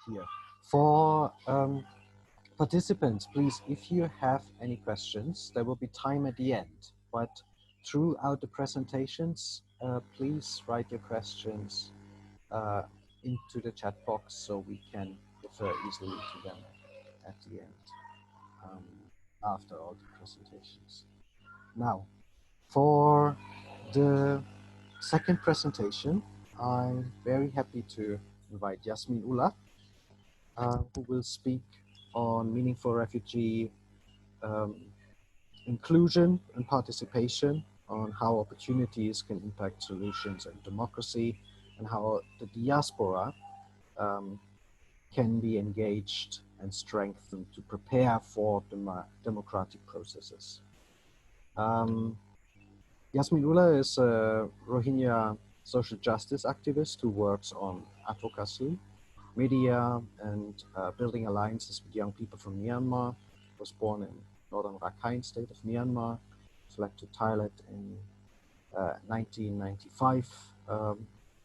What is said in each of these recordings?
here. For participants, please, if you have any questions, there will be time at the end, but throughout the presentations, please write your questions into the chat box so we can refer easily to them at the end, after all the presentations. Now, for the second presentation, I'm very happy to invite Yasmin Ullah, who will speak on meaningful refugee inclusion and participation, on how opportunities can impact solutions and democracy, and how the diaspora can be engaged and strengthened to prepare for democratic processes. Yasmin Ullah is a Rohingya social justice activist who works on advocacy, media, and building alliances with young people from Myanmar. Was born in northern Rakhine state of Myanmar, fled to Thailand in 1995,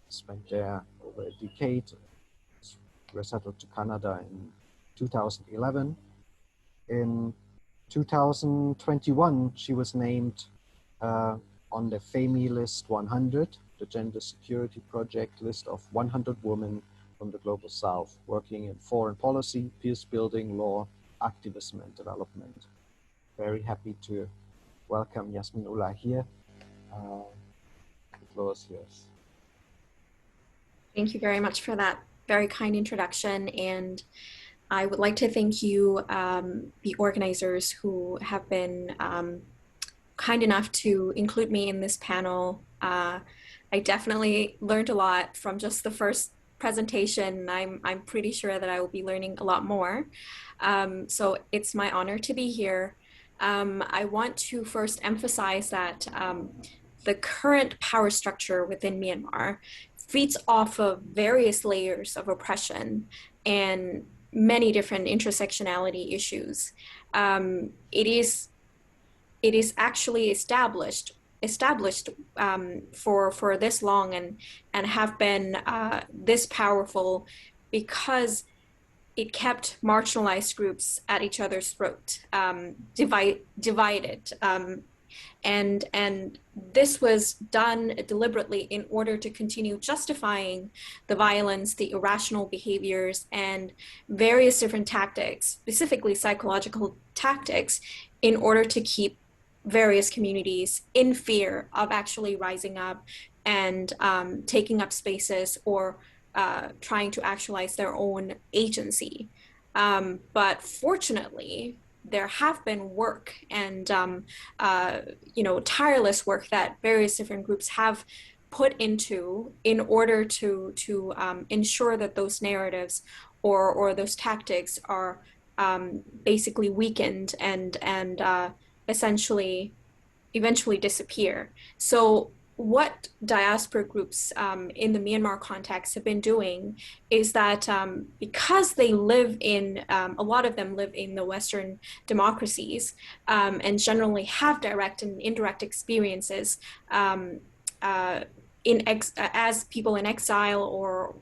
spent there over a decade, resettled to Canada in 2011. In 2021, she was named on the FAMI List 100, the Gender Security Project list of 100 women from the Global South, working in foreign policy, peace building, law, activism, and development. Very happy to welcome Yasmin Ullah here. The floor is yours. Thank you very much for that very kind introduction, and I would like to thank you, the organizers who have been kind enough to include me in this panel. I definitely learned a lot from just the first presentation. I'm pretty sure that I will be learning a lot more. So it's my honor to be here. I want to first emphasize that the current power structure within Myanmar feeds off of various layers of oppression and many different intersectionality issues. It is actually established for this long and have been this powerful because it kept marginalized groups at each other's throat, divided. And this was done deliberately in order to continue justifying the violence, the irrational behaviors, and various different tactics, specifically psychological tactics, in order to keep various communities in fear of actually rising up and taking up spaces or trying to actualize their own agency. But fortunately, there have been work and tireless work that various different groups have put into in order to ensure that those narratives or those tactics are basically weakened and essentially eventually disappear. So what diaspora groups in the Myanmar context have been doing is that because they live in, a lot of them live in the Western democracies and generally have direct and indirect experiences as people in exile, or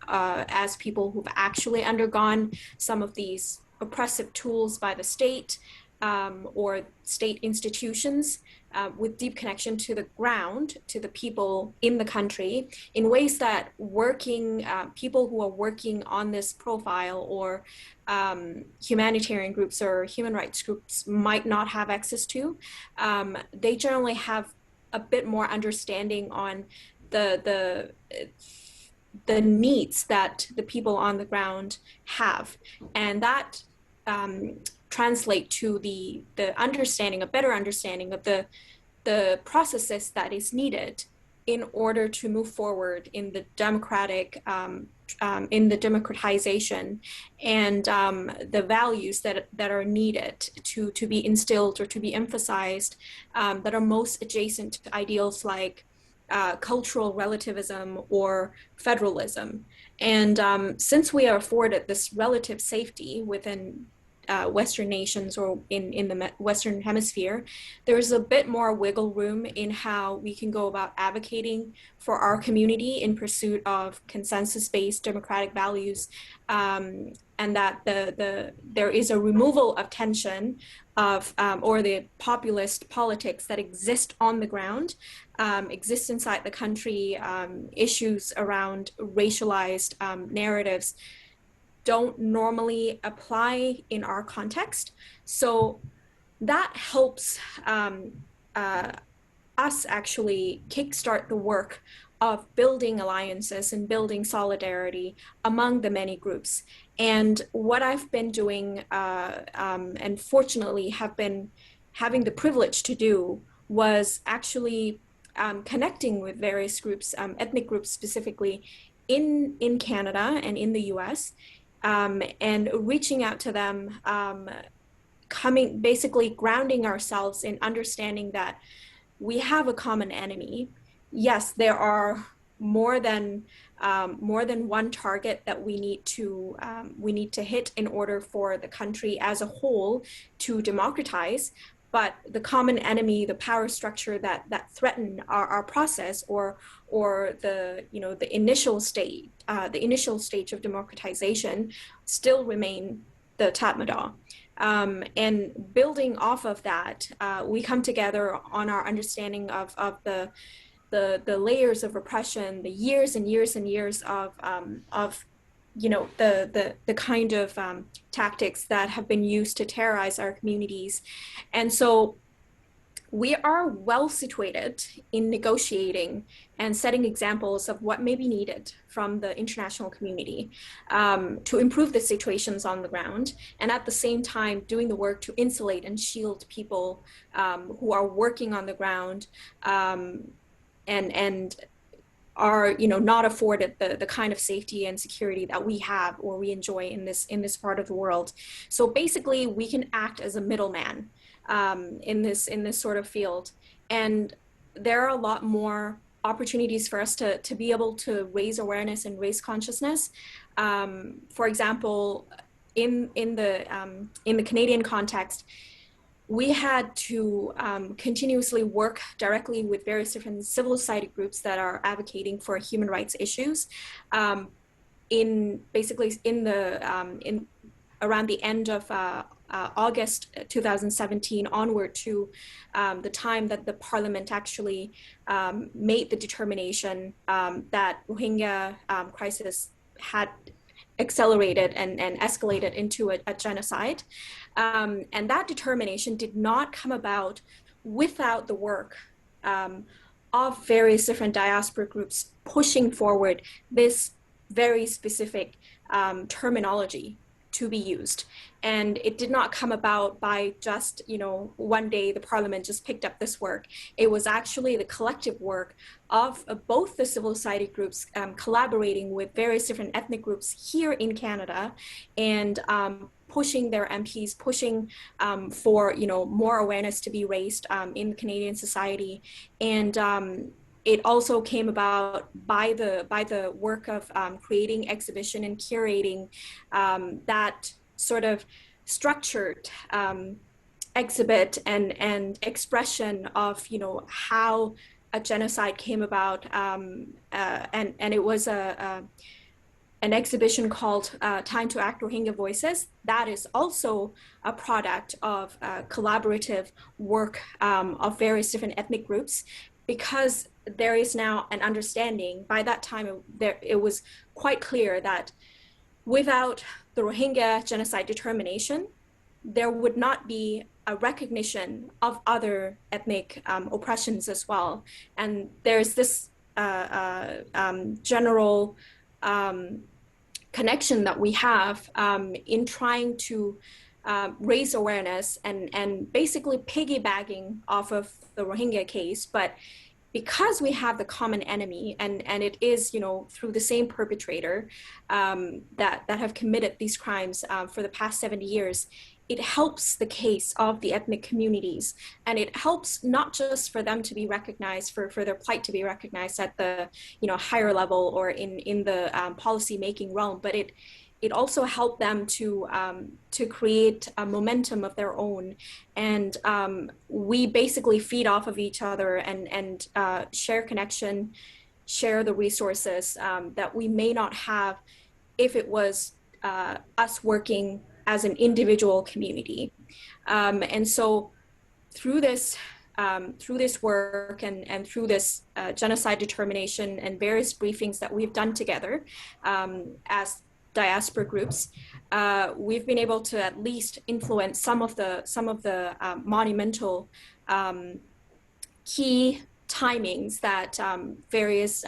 as people who've actually undergone some of these oppressive tools by the state or state institutions, with deep connection to the ground, to the people in the country, in ways that people who are working on this profile or humanitarian groups or human rights groups might not have access to. They generally have a bit more understanding on the needs that the people on the ground have, and that translate to the understanding, a better understanding of the processes that is needed in order to move forward in the in the democratization and the values that are needed to be instilled or to be emphasized, that are most adjacent to ideals like cultural relativism or federalism. And since we are afforded this relative safety within Western nations or in the Western Hemisphere, there's a bit more wiggle room in how we can go about advocating for our community in pursuit of consensus-based democratic values, and that there is a removal of tension of or the populist politics that exist on the ground, exist inside the country, issues around racialized narratives don't normally apply in our context. So that helps us actually kickstart the work of building alliances and building solidarity among the many groups. And what I've been doing, and fortunately have been having the privilege to do, was actually connecting with various groups, ethnic groups specifically, in Canada and in the US, and reaching out to them, basically grounding ourselves in understanding that we have a common enemy. Yes, there are more than one target that we need to hit in order for the country as a whole to democratize. But the common enemy, the power structure that threaten our process, or the initial stage of democratization, still remain the Tatmadaw. And building off of that, we come together on our understanding of the layers of repression, the years and years and years of the kind of tactics that have been used to terrorize our communities. And so we are well situated in negotiating and setting examples of what may be needed from the international community to improve the situations on the ground, and at the same time doing the work to insulate and shield people who are working on the ground and are not afforded the kind of safety and security that we have or we enjoy in this part of the world. So basically, we can act as a middleman in this sort of field, and there are a lot more opportunities for us to be able to raise awareness and raise consciousness. For example, in the Canadian context, we had to continuously work directly with various different civil society groups that are advocating for human rights issues. In around the end of August 2017 onward to the time that the Parliament actually made the determination that Rohingya crisis had accelerated and escalated into a genocide. And that determination did not come about without the work of various different diaspora groups pushing forward this very specific terminology to be used. And it did not come about by just, one day the Parliament just picked up this work. It was actually the collective work of both the civil society groups collaborating with various different ethnic groups here in Canada, and pushing their MPs, pushing for more awareness to be raised in Canadian society. And it also came about by the work of creating exhibition and curating that sort of structured exhibit and expression of how a genocide came about, and it was an exhibition called Time to Act Rohingya Voices. That is also a product of collaborative work of various different ethnic groups, because there is now an understanding. By that time, it was quite clear that without the Rohingya genocide determination, there would not be a recognition of other ethnic oppressions as well. And there's this general connection that we have in trying to raise awareness and basically piggybacking off of the Rohingya case. But because we have the common enemy, and it is through the same perpetrator that have committed these crimes for the past 70 years, it helps the case of the ethnic communities, and it helps not just for them to be recognized, for their plight to be recognized at the higher level or in the policy making realm, but it also helped them to create a momentum of their own. And we basically feed off of each other and share connection, share the resources that we may not have if it was us working as an individual community. And so through this work and through this genocide determination and various briefings that we've done together as diaspora groups, we've been able to at least influence some of the monumental key timings that various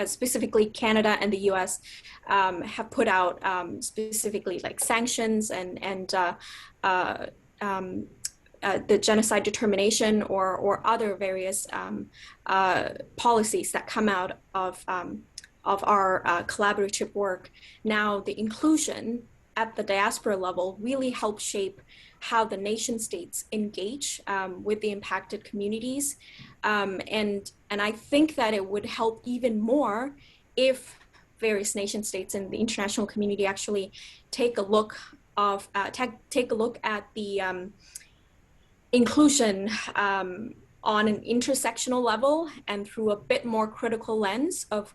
specifically Canada and the US have put out, specifically like sanctions and the genocide determination or other various policies that come out of our collaborative work. Now, the inclusion at the diaspora level really helps shape how the nation states engage with the impacted communities. And I think that it would help even more if various nation states and the international community actually take a look at the inclusion on an intersectional level and through a bit more critical lens of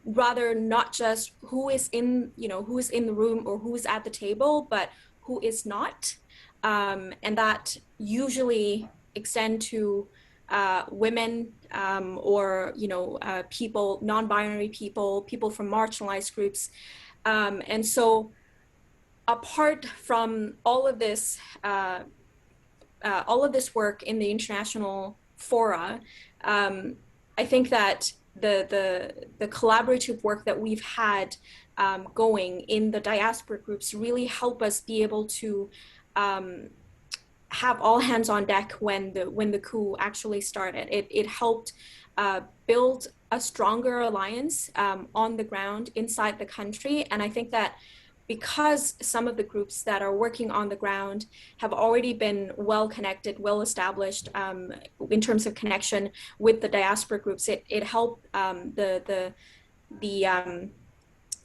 rather not just who is in the room or who is at the table, but who is not. And that usually extend to women or people, non-binary people from marginalized groups. And so apart from all of this work in the international fora, I think that the collaborative work that we've had going in the diaspora groups really help us be able to have all hands on deck when the coup actually started. It helped build a stronger alliance on the ground inside the country, and I think that because some of the groups that are working on the ground have already been well connected, well established in terms of connection with the diaspora groups, it helped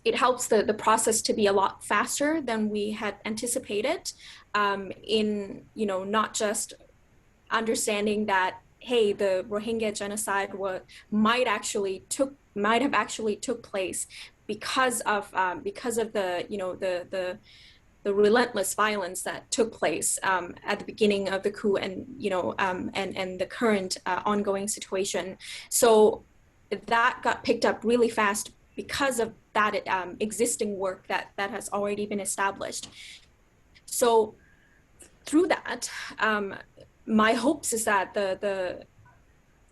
it helps the process to be a lot faster than we had anticipated, in not just understanding that, hey, the Rohingya genocide might have actually took place because of the relentless violence that took place at the beginning of the coup and and the current ongoing situation. So that got picked up really fast because of that existing work that has already been established. So through that, my hopes is that the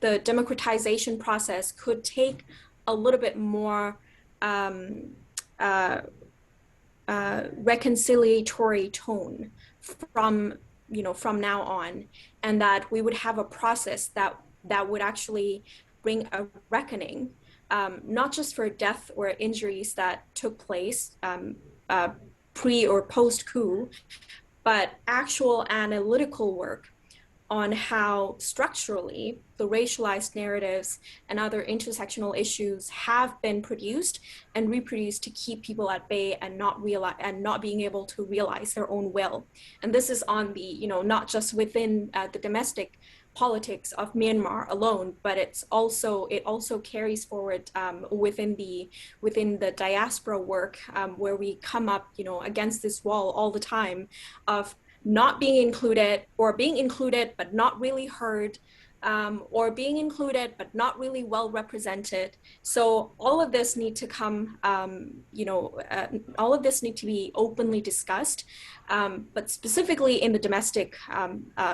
democratization process could take a little bit more reconciliatory tone from now on, and that we would have a process that would actually bring a reckoning, not just for death or injuries that took place pre or post coup, but actual analytical work on how structurally the racialized narratives and other intersectional issues have been produced and reproduced to keep people at bay and not being able to realize their own will. And this is on the, not just within the domestic politics of Myanmar alone, but it also carries forward within the diaspora work, where we come up, against this wall all the time of not being included, or being included but not really heard, or being included but not really well represented. So all of this need to come, all of this need to be openly discussed, but specifically in the domestic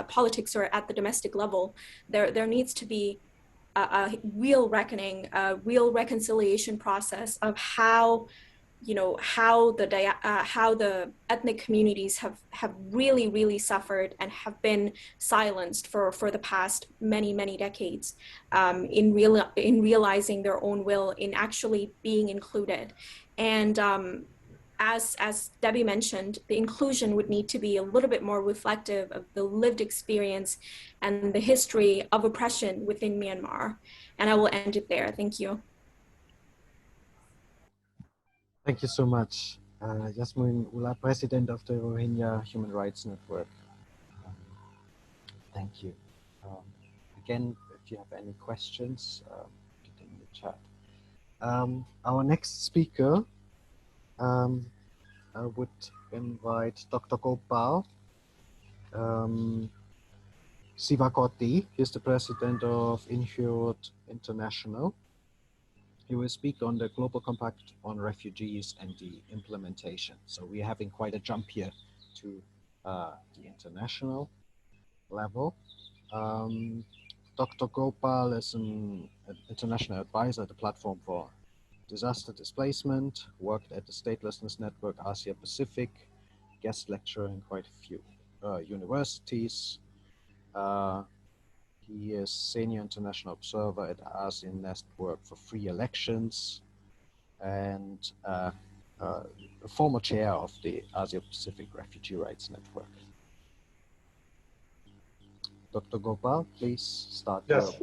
politics or at the domestic level, there needs to be a real reckoning, a real reconciliation process of how how the ethnic communities have really suffered and have been silenced for the past many decades, in realizing their own will, in actually being included. And as Debbie mentioned, the inclusion would need to be a little bit more reflective of the lived experience and the history of oppression within Myanmar. And I will end it there. Thank you. Thank you so much. Yasmin Ullah, President of the Rohingya Human Rights Network. Um, thank you. Again, if you have any questions, put it in the chat. Our next speaker, I would invite Dr. Gopal Siwakoti. He's the president of Insured International. He will speak on the Global Compact on Refugees and the implementation. So we're having quite a jump here to the international level. Dr. Gopal is an international advisor at the Platform for Disaster Displacement, worked at the Statelessness Network Asia Pacific, guest lecturer in quite a few universities. He is Senior International Observer at the ASEAN Network for Free Elections and a former chair of the Asia Pacific Refugee Rights Network. Dr. Gopal, please start. Yes.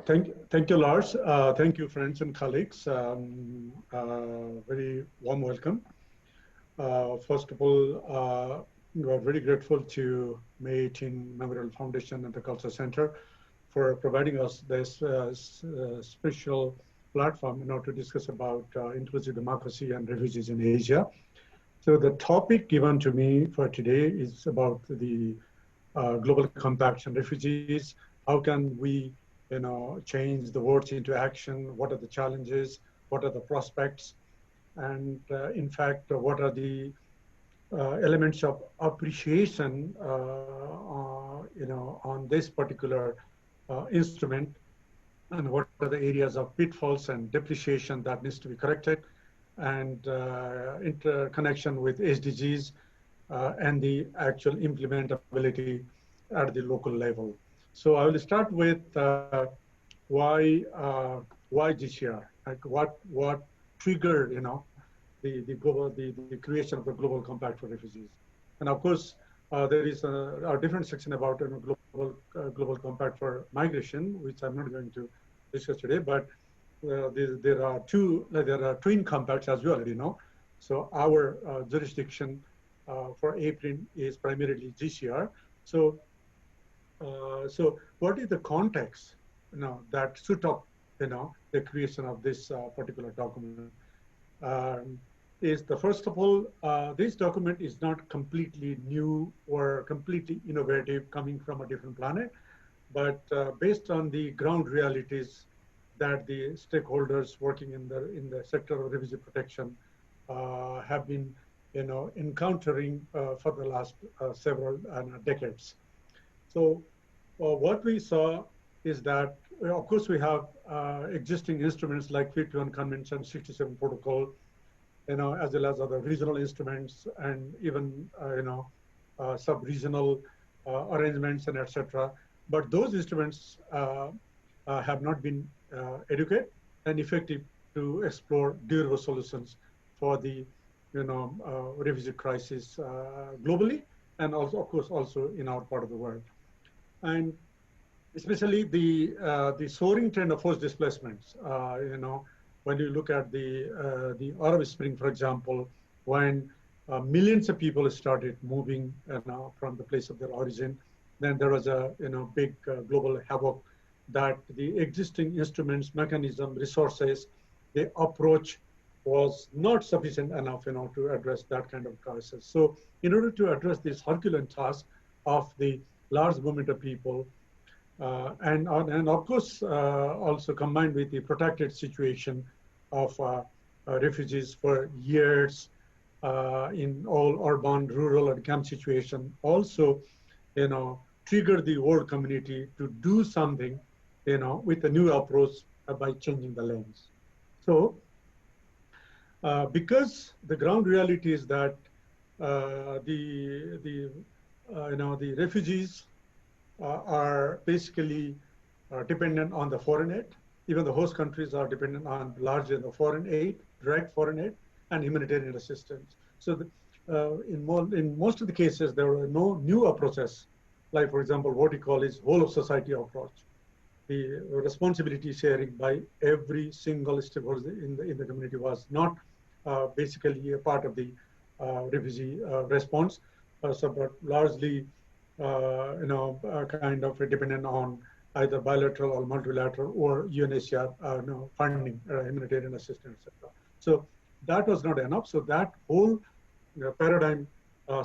Thank you, Lars. Thank you, friends and colleagues. Very warm welcome. First of all, we are very grateful to May 18 Memorial Foundation and the Culture Center for providing us this special platform in order to discuss about inclusive democracy and refugees in Asia. So the topic given to me for today is about the global compact on refugees. How can we, change the words into action? What are the challenges? What are the prospects? And in fact, what are the elements of appreciation, on this particular instrument? And what are the areas of pitfalls and depreciation that needs to be corrected? And interconnection with SDGs and the actual implementability at the local level. So I will start with why GCR? Like what triggered the creation of the Global Compact for Refugees? And of course, there is a different section about global compact for migration, which I'm not going to discuss today. But there are twin compacts, as you already know. So our jurisdiction for APRRN is primarily GCR. So what is the context, that set up, the creation of this particular document? Is the first of all, this document is not completely new or completely innovative, coming from a different planet, but based on the ground realities that the stakeholders working in the sector of refugee protection have been, encountering for the last several decades. So what we saw is that, of course, we have existing instruments like 51 Convention, 67 Protocol, as well as other regional instruments and even, sub-regional arrangements and etc. But those instruments have not been adequate and effective to explore durable solutions for the, refugee crisis globally, and also, of course, also in our part of the world. And especially the soaring trend of forced displacements, when you look at the Arab Spring, for example, when millions of people started moving from the place of their origin, then there was a big global havoc that the existing instruments, mechanism, resources, the approach was not sufficient enough to address that kind of crisis. So in order to address this Herculean task of the large movement of people, and of course also combined with the protracted situation of refugees for years in all urban, rural, and camp situation, also trigger the world community to do something with a new approach by changing the lens. So because the ground reality is that the refugees are basically dependent on the foreign aid. Even the host countries are dependent on largely the foreign aid, direct foreign aid, and humanitarian assistance. So in most of the cases, there are no new approaches, like, for example, what we call is whole of society approach. The responsibility sharing by every single stakeholder in the community was not basically a part of the refugee response. But largely, kind of dependent on either bilateral or multilateral or UNHCR funding, humanitarian assistance, etc. So that was not enough. So that whole paradigm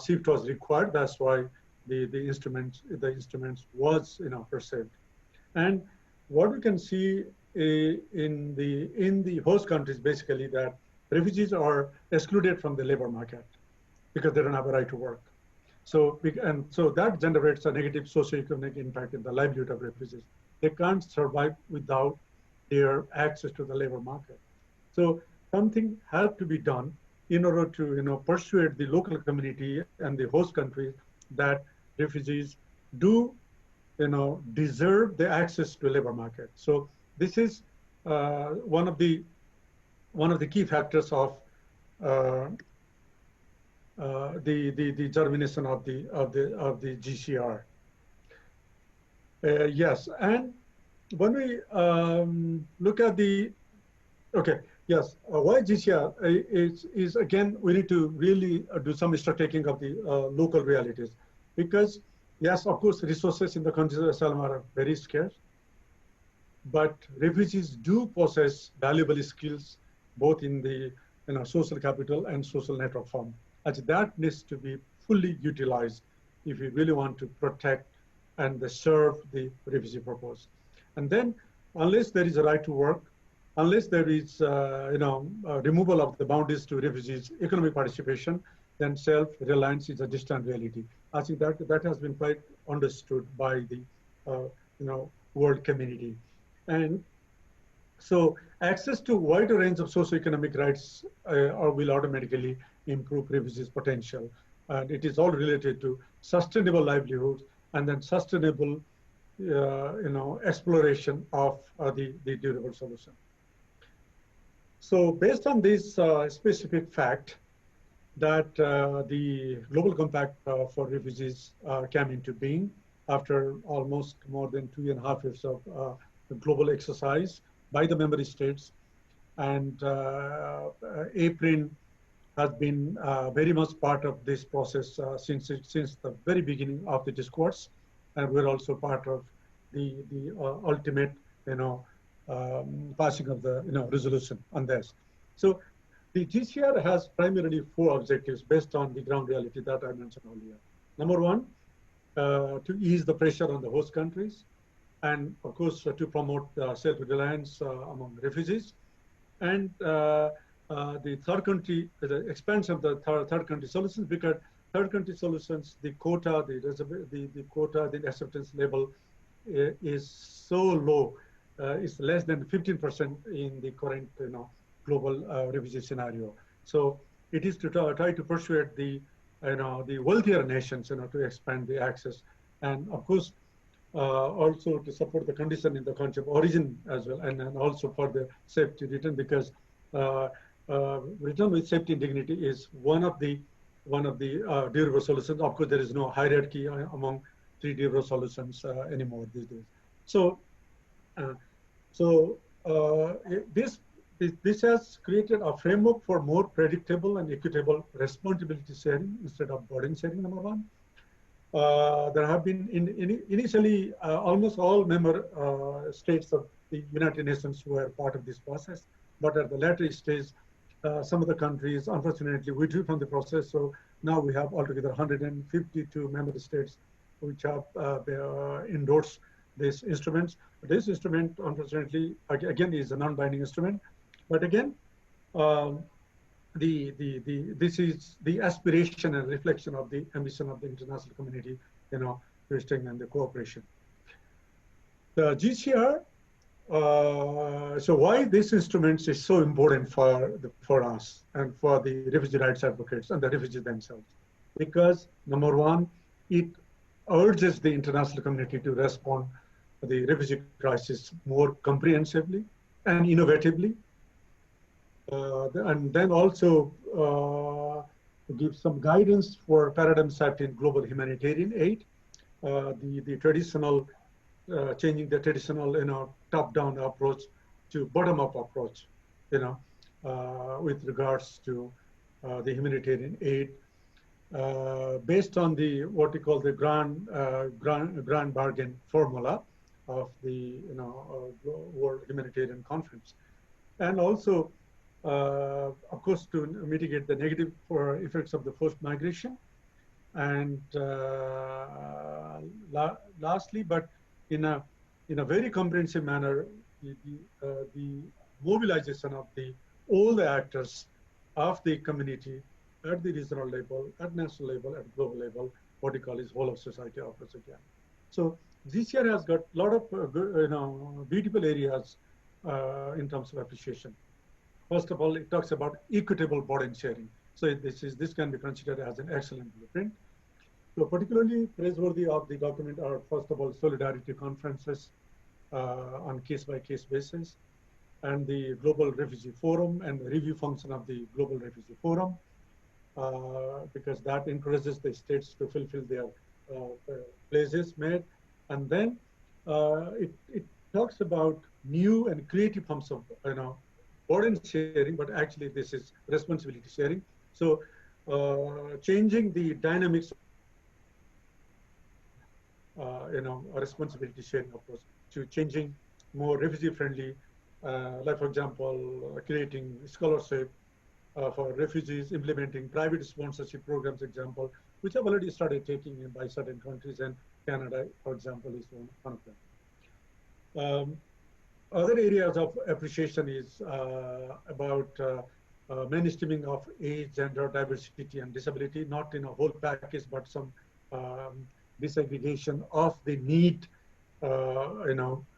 shift was required. That's why the instruments was perceived. And what we can see in the host countries basically that refugees are excluded from the labor market because they don't have a right to work. So that generates a negative socioeconomic impact in the livelihood of refugees. They can't survive without their access to the labor market. So something had to be done in order to persuade the local community and the host countries that refugees do deserve the access to labor market. So this is one of the key factors of the germination of the GCR. Yes, and when we look at why GCR is again, we need to really do some stock taking of the local realities, because yes, of course, resources in the countries of asylum are very scarce, but refugees do possess valuable skills, both in the social capital and social network form. As that needs to be fully utilized if we really want to protect and serve the refugee purpose. And then, unless there is a right to work, unless there is removal of the boundaries to refugees' economic participation, then self-reliance is a distant reality. I think that has been quite understood by the world community. And so access to wider range of socioeconomic rights will automatically improve refugees' potential. And it is all related to sustainable livelihoods and then sustainable exploration of the durable solution. So based on this specific fact that the Global Compact for Refugees came into being after almost more than 2.5 years of global exercise by the member states, and APRRN has been very much part of this process since the very beginning of the discourse, and we're also part of the ultimate passing of the resolution on this. So the GCR has primarily 4 objectives based on the ground reality that I mentioned earlier. Number 1, to ease the pressure on the host countries, and of course to promote self-reliance among refugees, and the third country, the expansion of the third country solutions, because third country solutions, the quota, the acceptance level is so low, it's less than 15% in the current global refugee scenario. So it is to try to persuade the wealthier nations to expand the access, and of course also to support the condition in the country of origin as well, and also for the safety return, because return with safety and dignity is one of the durable solutions. Of course, there is no hierarchy among 3 durable solutions anymore these days. So, this has created a framework for more predictable and equitable responsibility sharing instead of burden sharing. Number 1, there have been initially almost all member states of the United Nations were part of this process, but at the latter stage, some of the countries unfortunately withdrew from the process. So now we have altogether 152 member states which have endorsed these instruments. This instrument, unfortunately, again, is a non-binding instrument. But again, this is the aspiration and reflection of the ambition of the international community, to strengthen the cooperation. The GCR. So why this instrument is so important for us and for the refugee rights advocates and the refugees themselves? Because number 1, it urges the international community to respond to the refugee crisis more comprehensively and innovatively, and then also give some guidance for paradigm shift in global humanitarian aid, the traditional changing the traditional top-down approach to bottom-up approach, with regards to the humanitarian aid, based on the what we call the grand bargain formula of the World Humanitarian Conference, and also of course to mitigate the negative effects of the forced migration, and lastly, but in a very comprehensive manner, the mobilization of all the actors of the community at the regional level, at national level, at global level, what we call is whole of society efforts again. So this year has got a lot of beautiful areas in terms of appreciation. First of all, it talks about equitable burden sharing. So this can be considered as an excellent blueprint. So particularly praiseworthy of the document are, first of all, solidarity conferences on case-by-case basis, and the Global Refugee Forum and the review function of the Global Refugee Forum, because that encourages the states to fulfill their pledges made. And then it talks about new and creative forms of burden sharing, but actually this is responsibility sharing. So changing the dynamics, a responsibility sharing approach to changing more refugee-friendly, like for example, creating scholarship for refugees, implementing private sponsorship programs, example, which have already started taking in by certain countries, and Canada, for example, is one of them. Other areas of appreciation is about mainstreaming of age, gender, diversity, and disability, not in a whole package, but some disaggregation of the need,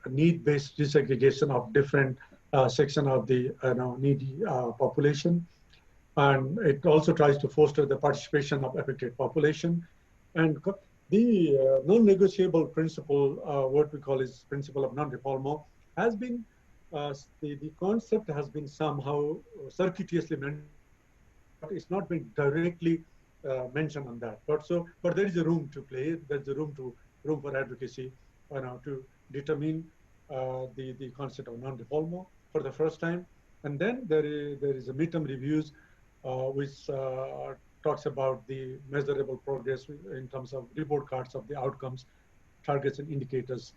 need-based disaggregation of different section of the needy population. And it also tries to foster the participation of affected population. And the non-negotiable principle, what we call is principle of non-refoulement, has been, the concept has been somehow circuitously mentioned, but it's not been directly mentioned on that. But there is a room to play. There's a room for advocacy, to determine the concept of non-refoulement for the first time. And then there is a midterm reviews, which talks about the measurable progress in terms of report cards of the outcomes, targets, and indicators,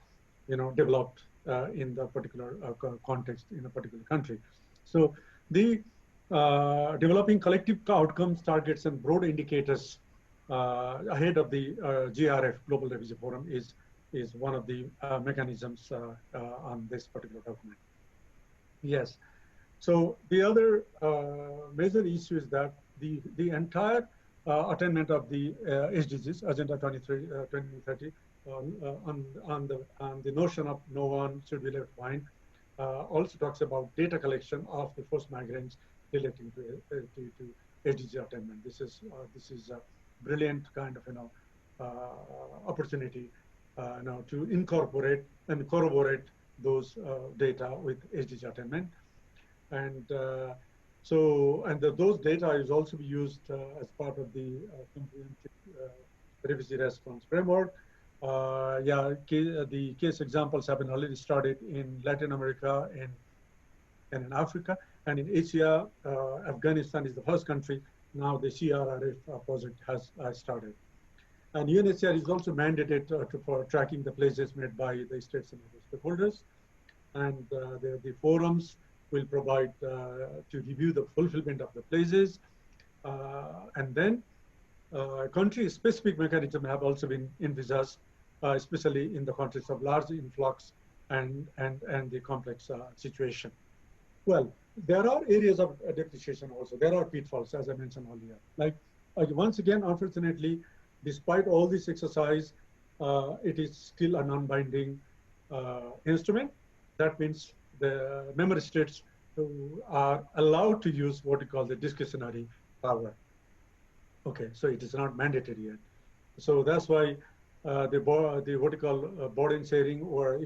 developed in the particular context in a particular country. So the developing collective outcomes, targets, and broad indicators ahead of the GRF, Global Refugee Forum, is one of the mechanisms on this particular document. Yes. So the other major issue is that the entire attainment of the SDGs, Agenda 2030, on the notion of no one should be left behind, also talks about data collection of the forced migrants relating to SDG attainment. This is a brilliant kind of opportunity to incorporate and corroborate those data with SDG attainment. And those data is also be used as part of the comprehensive refugee response framework. The case examples have been already started in Latin America and in Africa, and in Asia. Afghanistan is the first country. Now the CRRF project has started. And UNHCR is also mandated for tracking the pledges made by the states and other stakeholders. And the forums will provide to review the fulfillment of the pledges. And then country-specific mechanisms have also been envisaged, especially in the context of large influx and the complex situation. Well, there are areas of depreciation also. There are pitfalls, as I mentioned earlier. Like once again, unfortunately, despite all this exercise, it is still a non-binding instrument. That means the member states who are allowed to use what we call the discretionary power. Okay, so it is not mandatory yet. So that's why the what we call burden sharing or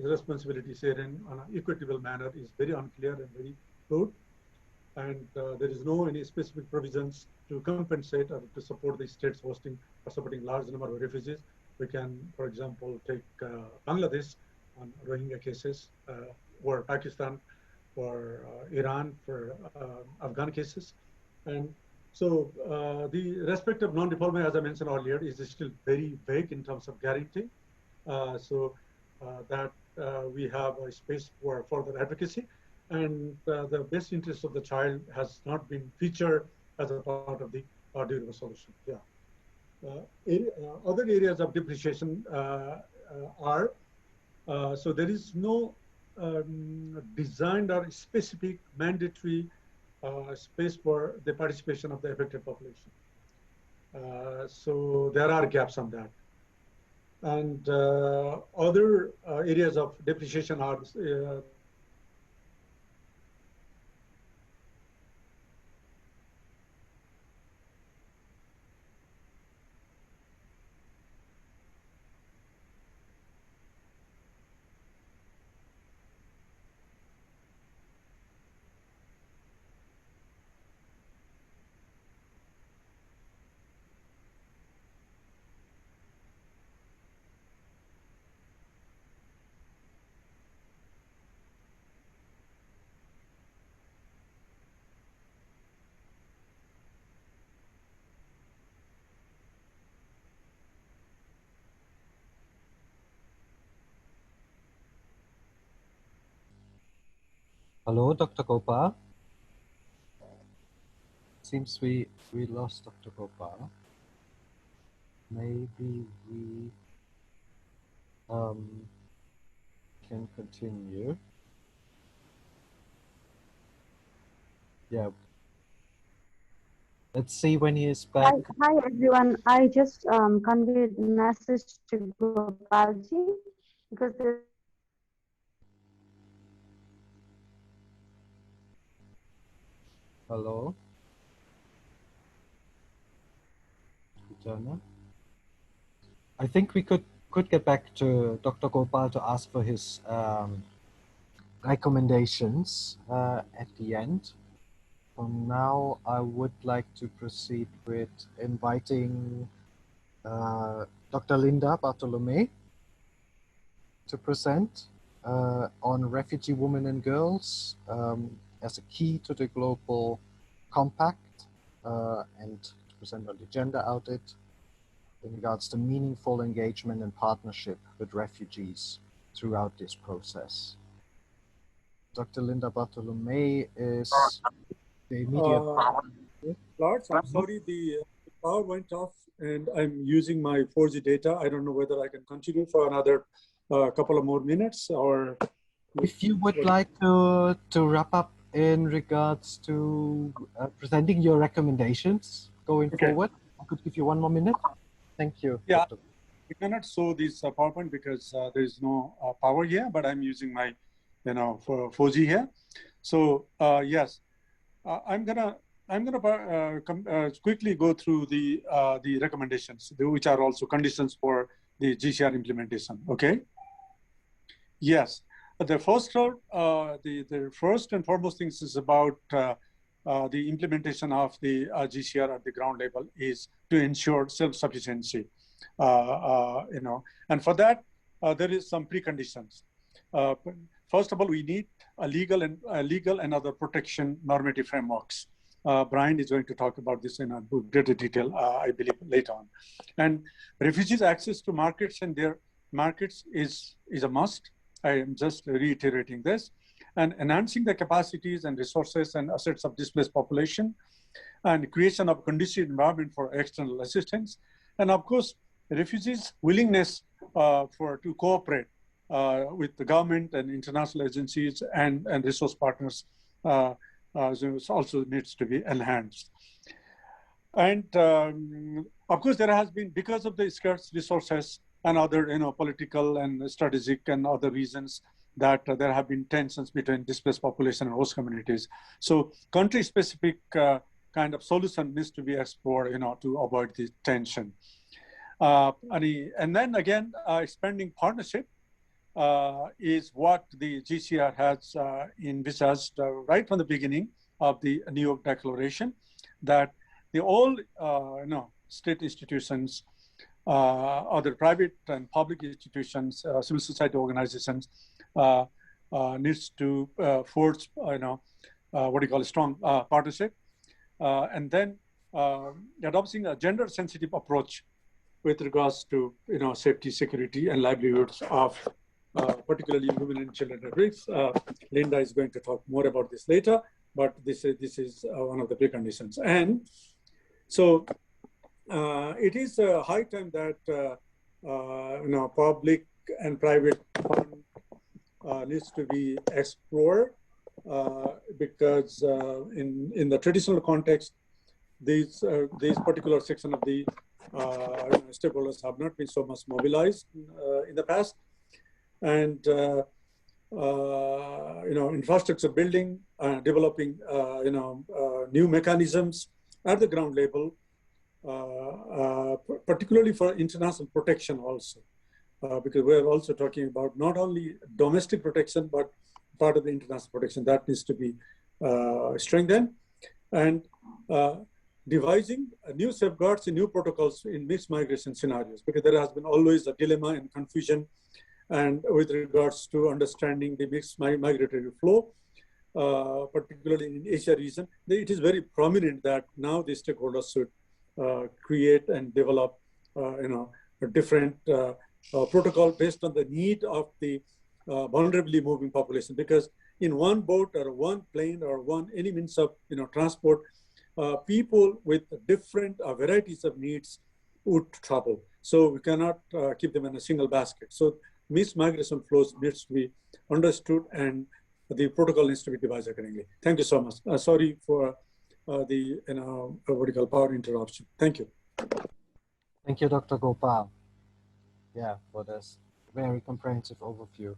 responsibility sharing on an equitable manner is very unclear and very fluid. And there is no any specific provisions to compensate or to support the states hosting or supporting large number of refugees. We can, for example, take Bangladesh on Rohingya cases, or Pakistan, for Iran, for Afghan cases. And so the respect of non-refoulement, as I mentioned earlier, is still very vague in terms of guarantee. That we have a space for further advocacy, and the best interest of the child has not been featured as a part of the durable solution. Yeah. Other areas of depreciation are, so there is no designed or specific mandatory space for the participation of the affected population. So there are gaps on that. And other areas of depreciation are Hello, Dr. Gopal. Seems we lost Dr. Gopal. Maybe we can continue. Yeah. Let's see when he is back. Hi everyone. I just conveyed the message to Gopalji because there's Hello. Jana. I think we could get back to Dr. Gopal to ask for his recommendations at the end. For now, I would like to proceed with inviting Dr. Linda Bartolomei to present on refugee women and girls as a key to the global compact and to present on the gender audit in regards to meaningful engagement and partnership with refugees throughout this process. Dr. Linda Bartolomei is the immediate... Lars, I'm sorry, the power went off and I'm using my 4G data. I don't know whether I can continue for another couple of more minutes or... If you would like to wrap up in regards to presenting your recommendations going forward, I could give you 1 more minute. Thank you. Yeah, we cannot show this PowerPoint because there is no power here, but I'm using my, for 4G here. So yes, I'm gonna quickly go through the recommendations, which are also conditions for the GCR implementation. Okay. Yes, the first the first and foremost things is about the implementation of the GCR at the ground level is to ensure self-sufficiency. And for that there is some preconditions. First of all, we need a legal and other protection normative frameworks. Brian is going to talk about this in a greater detail, I believe, later on. And refugees' access to markets and their markets is a must. I am just reiterating this. And enhancing the capacities and resources and assets of displaced population, and creation of conducive environment for external assistance. And of course, refugees' willingness to cooperate with the government and international agencies and resource partners also needs to be enhanced. And of course, there has been, because of the scarce resources and other political and strategic and other reasons, that there have been tensions between displaced population and host communities. So country-specific kind of solution needs to be explored, to avoid this tension. And then again, expanding partnership is what the GCR has envisaged right from the beginning of the New York Declaration, that all state institutions, other private and public institutions, civil society organizations needs to forge, what do you call a strong partnership, and then adopting a gender-sensitive approach with regards to safety, security, and livelihoods of particularly women and children at risk. Linda is going to talk more about this later, but this is one of the preconditions. And so it is a high time that public and private fund needs to be explored because in the traditional context, these particular section of the stakeholders have not been so much mobilized in the past, and infrastructure building, developing new mechanisms at the ground level, particularly for international protection also, because we're also talking about not only domestic protection but part of the international protection that needs to be strengthened, and devising new safeguards and new protocols in mixed migration scenarios, because there has been always a dilemma and confusion, and with regards to understanding the mixed migratory flow, particularly in Asia region, it is very prominent that now the stakeholders should create and develop, a different protocol based on the need of the vulnerably moving population, because in one boat or one plane or any means of transport, people with different varieties of needs would travel. So we cannot keep them in a single basket. So mixed migration flows needs to be understood, and the protocol needs to be devised accordingly. Thank you so much. Sorry for the what do you call power interruption. Thank you. Thank you, Dr. Gopal. Yeah, for this very comprehensive overview.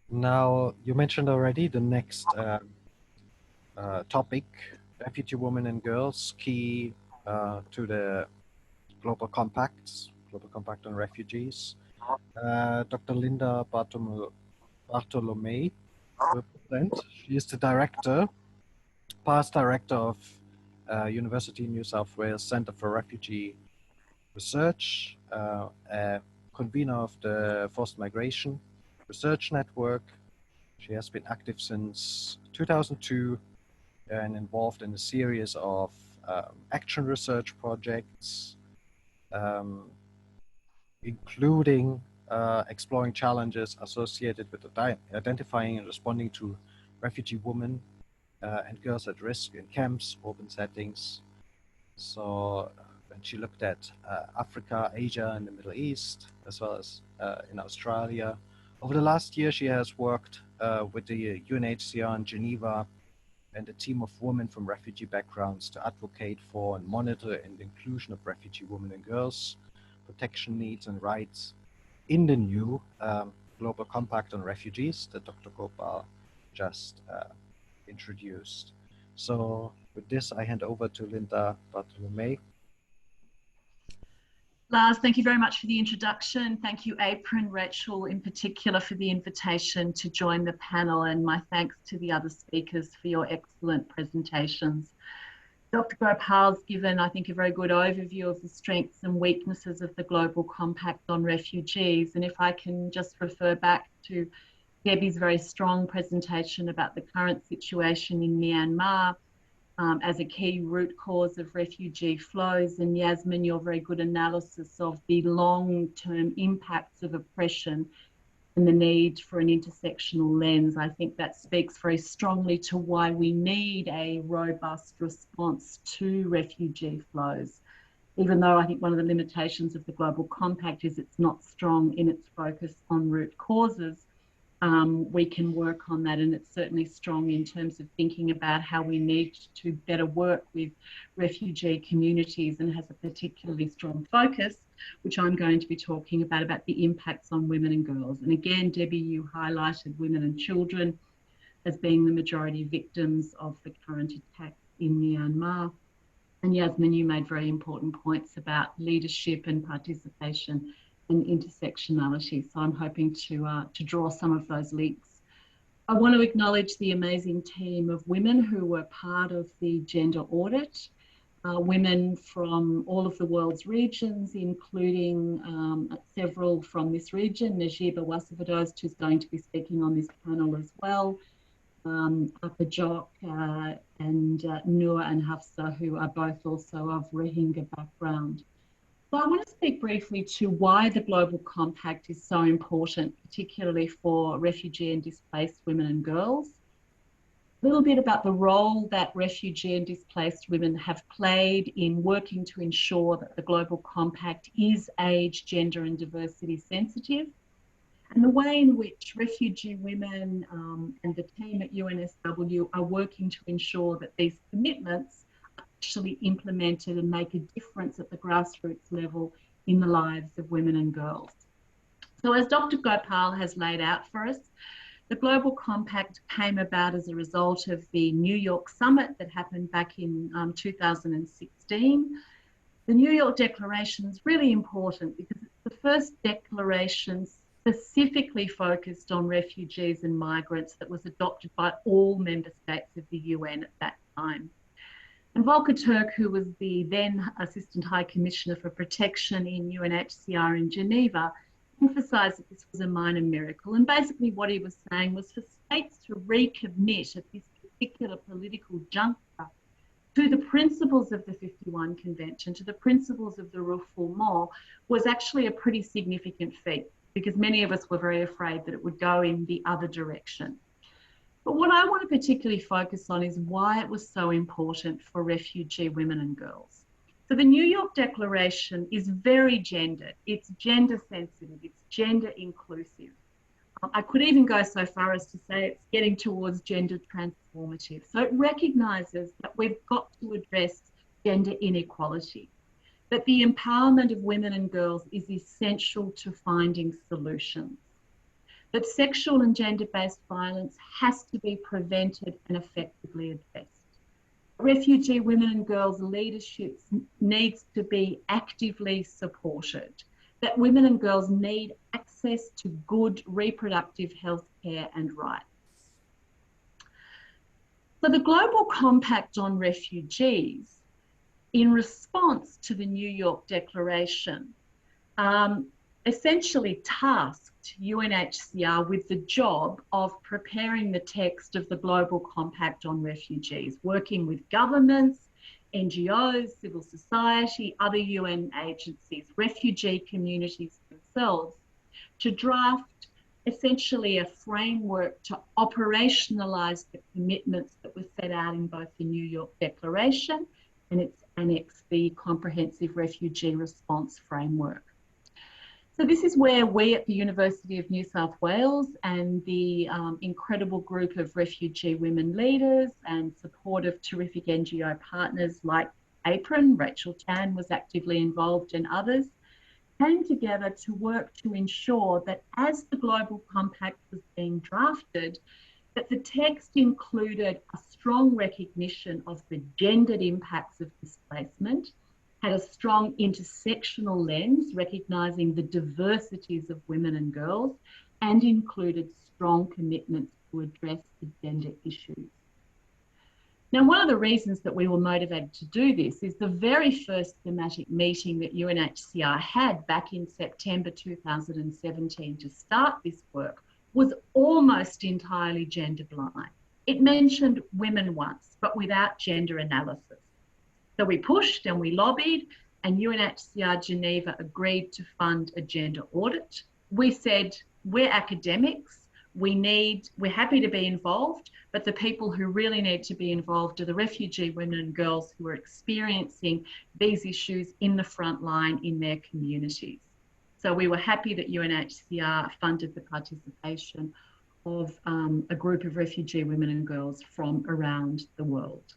Now, you mentioned already the next topic, refugee women and girls, key to the Global Compact on Refugees. Dr. Linda Bartolomei will present. She is the past director of University of New South Wales Centre for Refugee Research, a convener of the Forced Migration Research Network. She has been active since 2002 and involved in a series of action research projects, including exploring challenges associated with identifying and responding to refugee women and girls at risk in camps, urban settings. So when she looked at Africa, Asia, and the Middle East, as well as in Australia. Over the last year, she has worked with the UNHCR in Geneva and a team of women from refugee backgrounds to advocate for and monitor and inclusion of refugee women and girls, protection needs and rights in the new Global Compact on Refugees that Dr. Gopal just introduced. So with this, I hand over to Linda Bartolomei. Lars, thank you very much for the introduction. Thank you, APRRN, Rachel in particular, for the invitation to join the panel, and my thanks to the other speakers for your excellent presentations. Dr. Gopal's given, I think, a very good overview of the strengths and weaknesses of the Global Compact on Refugees. And if I can just refer back to Debbie's very strong presentation about the current situation in Myanmar as a key root cause of refugee flows, and Yasmin, your very good analysis of the long-term impacts of oppression and the need for an intersectional lens, I think that speaks very strongly to why we need a robust response to refugee flows. Even though I think one of the limitations of the Global Compact is it's not strong in its focus on root causes, we can work on that, and it's certainly strong in terms of thinking about how we need to better work with refugee communities, and has a particularly strong focus, which I'm going to be talking about the impacts on women and girls. And again, Debbie, you highlighted women and children as being the majority victims of the current attacks in Myanmar. And Yasmin, you made very important points about leadership and participation and intersectionality. So I'm hoping to draw some of those links. I want to acknowledge the amazing team of women who were part of the Gender Audit. women from all of the world's regions, including several from this region, Najeeba Wazefadost, who's going to be speaking on this panel as well, Apajok and Noor and Hafsa, who are both also of Rohingya background. So I want to speak briefly to why the Global Compact is so important, particularly for refugee and displaced women and girls. A little bit about the role that refugee and displaced women have played in working to ensure that the Global Compact is age, gender and diversity sensitive, and the way in which refugee women and the team at UNSW are working to ensure that these commitments are actually implemented and make a difference at the grassroots level in the lives of women and girls. So as Dr. Gopal has laid out for us, the Global Compact came about as a result of the New York summit that happened back in 2016. The New York Declaration is really important because it's the first declaration specifically focused on refugees and migrants that was adopted by all member states of the UN at that time. And Volker Turk, who was the then Assistant High Commissioner for Protection in UNHCR in Geneva, emphasised that this was a minor miracle. And basically what he was saying was for states to recommit at this particular political juncture to the principles of the 51 Convention, to the principles of the refoulement, was actually a pretty significant feat, because many of us were very afraid that it would go in the other direction. But what I want to particularly focus on is why it was so important for refugee women and girls. So the New York Declaration is very gendered, it's gender sensitive, it's gender inclusive. I could even go so far as to say it's getting towards gender transformative. So it recognises that we've got to address gender inequality, that the empowerment of women and girls is essential to finding solutions, that sexual and gender-based violence has to be prevented and effectively addressed. Refugee women and girls' leadership needs to be actively supported, that women and girls need access to good reproductive health care and rights. So the Global Compact on Refugees, in response to the New York Declaration, essentially tasked UNHCR with the job of preparing the text of the Global Compact on Refugees, working with governments, NGOs, civil society, other UN agencies, refugee communities themselves, to draft essentially a framework to operationalise the commitments that were set out in both the New York Declaration and its annex, the Comprehensive Refugee Response Framework. So this is where we at the University of New South Wales and the incredible group of refugee women leaders and supportive terrific NGO partners like APRRN, Rachel Tan was actively involved, and others, came together to work to ensure that as the Global Compact was being drafted, that the text included a strong recognition of the gendered impacts of displacement, had a strong intersectional lens, recognising the diversities of women and girls, and included strong commitments to address the gender issues. Now, one of the reasons that we were motivated to do this is the very first thematic meeting that UNHCR had back in September 2017 to start this work was almost entirely gender blind. It mentioned women once, but without gender analysis. So we pushed and we lobbied, and UNHCR Geneva agreed to fund a gender audit. We said, we're academics, we're happy to be involved, but the people who really need to be involved are the refugee women and girls who are experiencing these issues in the front line in their communities. So we were happy that UNHCR funded the participation of a group of refugee women and girls from around the world.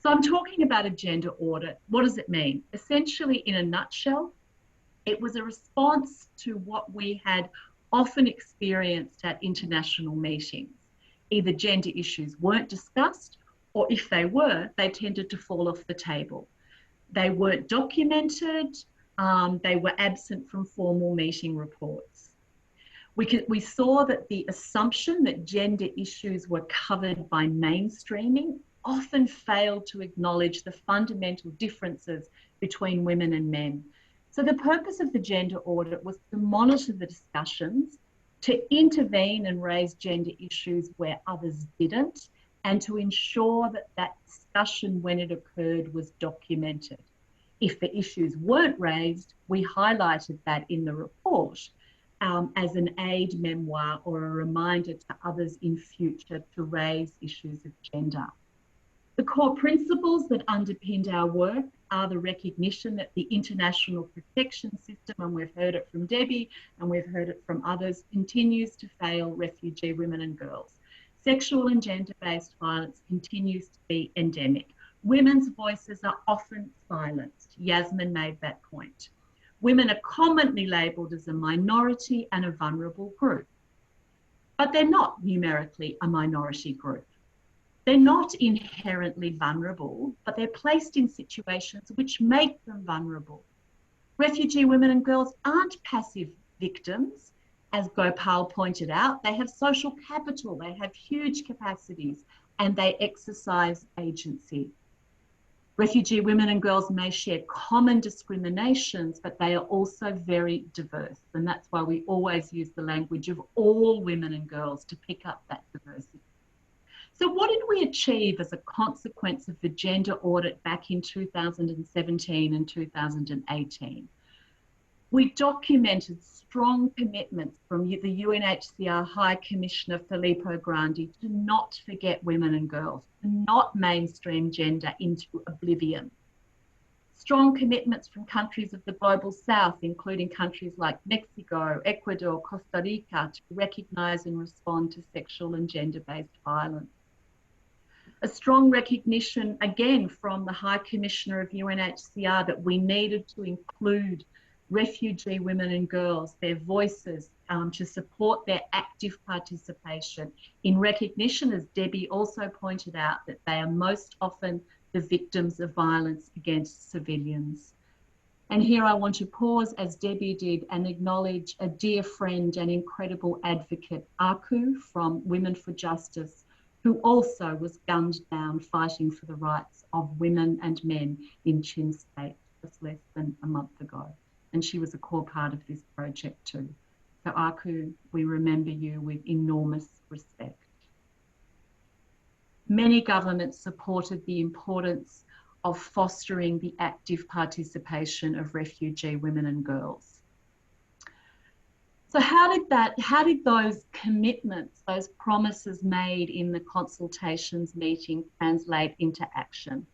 So I'm talking about a gender audit. What does it mean? Essentially, in a nutshell, it was a response to what we had often experienced at international meetings. Either gender issues weren't discussed, or if they were, they tended to fall off the table. They weren't documented, they were absent from formal meeting reports. We saw that the assumption that gender issues were covered by mainstreaming often fail to acknowledge the fundamental differences between women and men. So the purpose of the gender audit was to monitor the discussions, to intervene and raise gender issues where others didn't, and to ensure that that discussion, when it occurred, was documented. If the issues weren't raised, we highlighted that in the report as an aid memoir or a reminder to others in future to raise issues of gender. The core principles that underpinned our work are the recognition that the international protection system, and we've heard it from Debbie and we've heard it from others, continues to fail refugee women and girls. Sexual and gender-based violence continues to be endemic. Women's voices are often silenced. Yasmin made that point. Women are commonly labelled as a minority and a vulnerable group, but they're not numerically a minority group. They're not inherently vulnerable, but they're placed in situations which make them vulnerable. Refugee women and girls aren't passive victims. As Gopal pointed out, they have social capital, they have huge capacities, and they exercise agency. Refugee women and girls may share common discriminations, but they are also very diverse. And that's why we always use the language of all women and girls to pick up that diversity. So what did we achieve as a consequence of the gender audit back in 2017 and 2018? We documented strong commitments from the UNHCR High Commissioner Filippo Grandi to not forget women and girls, to not mainstream gender into oblivion. Strong commitments from countries of the Global South, including countries like Mexico, Ecuador, Costa Rica, to recognise and respond to sexual and gender-based violence. A strong recognition, again, from the High Commissioner of UNHCR that we needed to include refugee women and girls, their voices, to support their active participation in recognition, as Debbie also pointed out, that they are most often the victims of violence against civilians. And here I want to pause, as Debbie did, and acknowledge a dear friend and incredible advocate, Aku from Women for Justice, who also was gunned down fighting for the rights of women and men in Chin State just less than a month ago. And she was a core part of this project too. So Aku, we remember you with enormous respect. Many governments supported the importance of fostering the active participation of refugee women and girls. So how did those commitments, those promises made in the consultations meeting translate into action?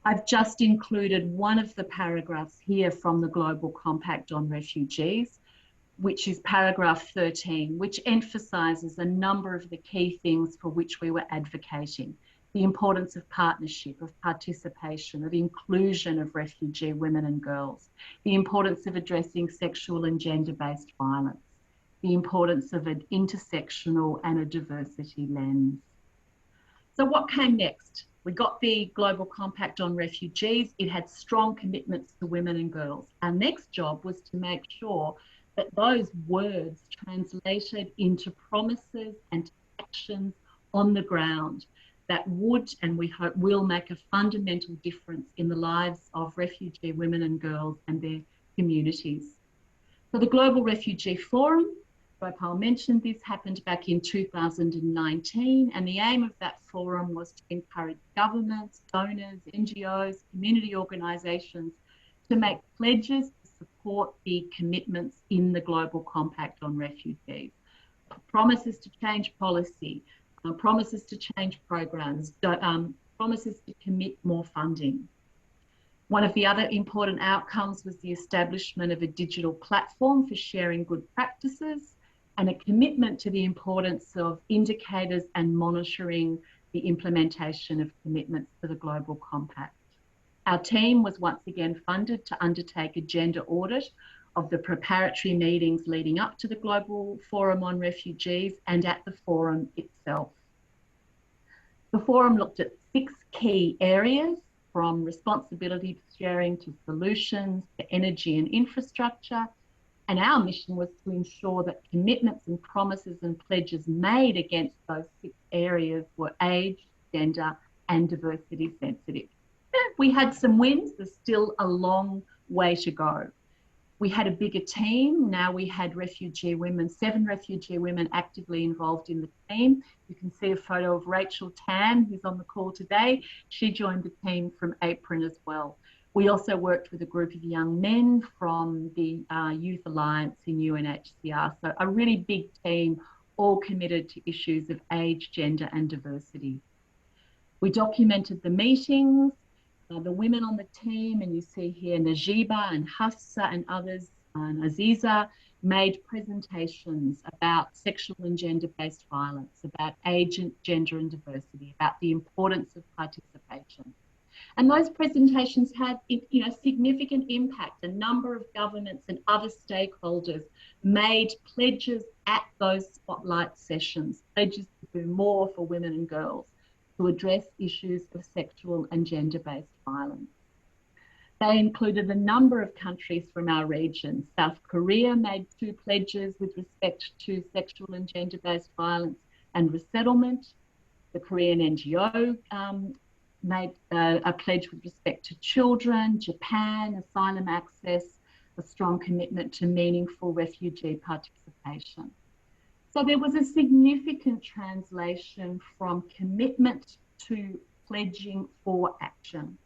I've just included one of the paragraphs here from the Global Compact on Refugees, which is paragraph 13, which emphasises a number of the key things for which we were advocating. The importance of partnership, of participation, of inclusion of refugee women and girls, the importance of addressing sexual and gender-based violence, the importance of an intersectional and a diversity lens. So what came next? We got the Global Compact on Refugees. It had strong commitments to women and girls. Our next job was to make sure that those words translated into promises and actions on the ground that would, and we hope will, make a fundamental difference in the lives of refugee women and girls and their communities. So the Global Refugee Forum, Gopal mentioned this, happened back in 2019, and the aim of that forum was to encourage governments, donors, NGOs, community organisations to make pledges to support the commitments in the Global Compact on Refugees. Promises to change policy, promises to change programs, promises to commit more funding. One of the other important outcomes was the establishment of a digital platform for sharing good practices, and a commitment to the importance of indicators and monitoring the implementation of commitments to the Global Compact. Our team was once again funded to undertake a gender audit of the preparatory meetings leading up to the Global Forum on Refugees and at the forum itself. The forum looked at 6 key areas, from responsibility sharing to solutions to energy and infrastructure. And our mission was to ensure that commitments and promises and pledges made against those 6 areas were age, gender and diversity sensitive. We had some wins, there's still a long way to go. We had a bigger team. Now we had refugee women, 7 refugee women actively involved in the team. You can see a photo of Rachel Tan, who's on the call today. She joined the team from APRRN as well. We also worked with a group of young men from the Youth Alliance in UNHCR. So a really big team, all committed to issues of age, gender and diversity. We documented the meetings. The women on the team, and you see here Najeeba and Hafsa and others, and Aziza, made presentations about sexual and gender-based violence, about age, and gender and diversity, about the importance of participation. And those presentations had, significant impact. A number of governments and other stakeholders made pledges at those spotlight sessions, pledges to do more for women and girls, to address issues of sexual and gender-based violence. They included a number of countries from our region. South Korea made 2 pledges with respect to sexual and gender-based violence and resettlement. The Korean NGO made a pledge with respect to children. Japan, asylum access, a strong commitment to meaningful refugee participation. So there was a significant translation from commitment to pledging for action.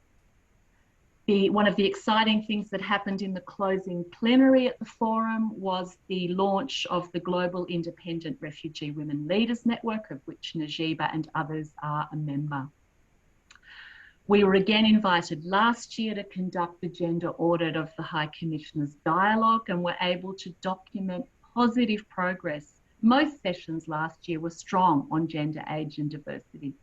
One of the exciting things that happened in the closing plenary at the forum was the launch of the Global Independent Refugee Women Leaders Network, of which Najeeba and others are a member. We were again invited last year to conduct the gender audit of the High Commissioner's dialogue, and were able to document positive progress. Most sessions last year were strong on gender, age and diversity.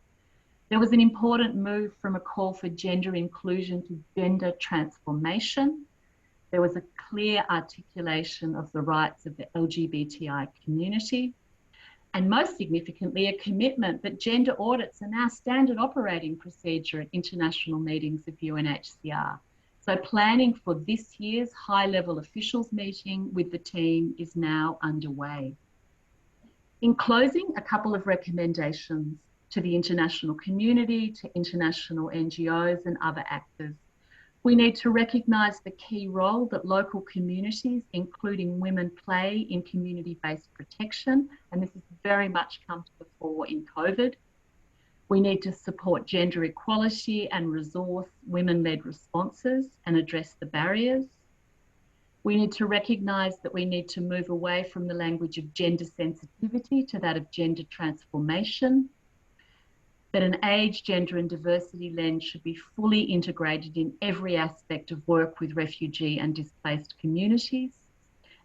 There was an important move from a call for gender inclusion to gender transformation. There was a clear articulation of the rights of the LGBTI community. And most significantly, a commitment that gender audits are now standard operating procedure at international meetings of UNHCR. So planning for this year's high-level officials meeting with the team is now underway. In closing, a couple of recommendations to the international community, to international NGOs and other actors. We need to recognise the key role that local communities, including women, play in community-based protection, and this has very much come to the fore in COVID. We need to support gender equality and resource women-led responses and address the barriers. We need to recognise that we need to move away from the language of gender sensitivity to that of gender transformation, that an age, gender and diversity lens should be fully integrated in every aspect of work with refugee and displaced communities.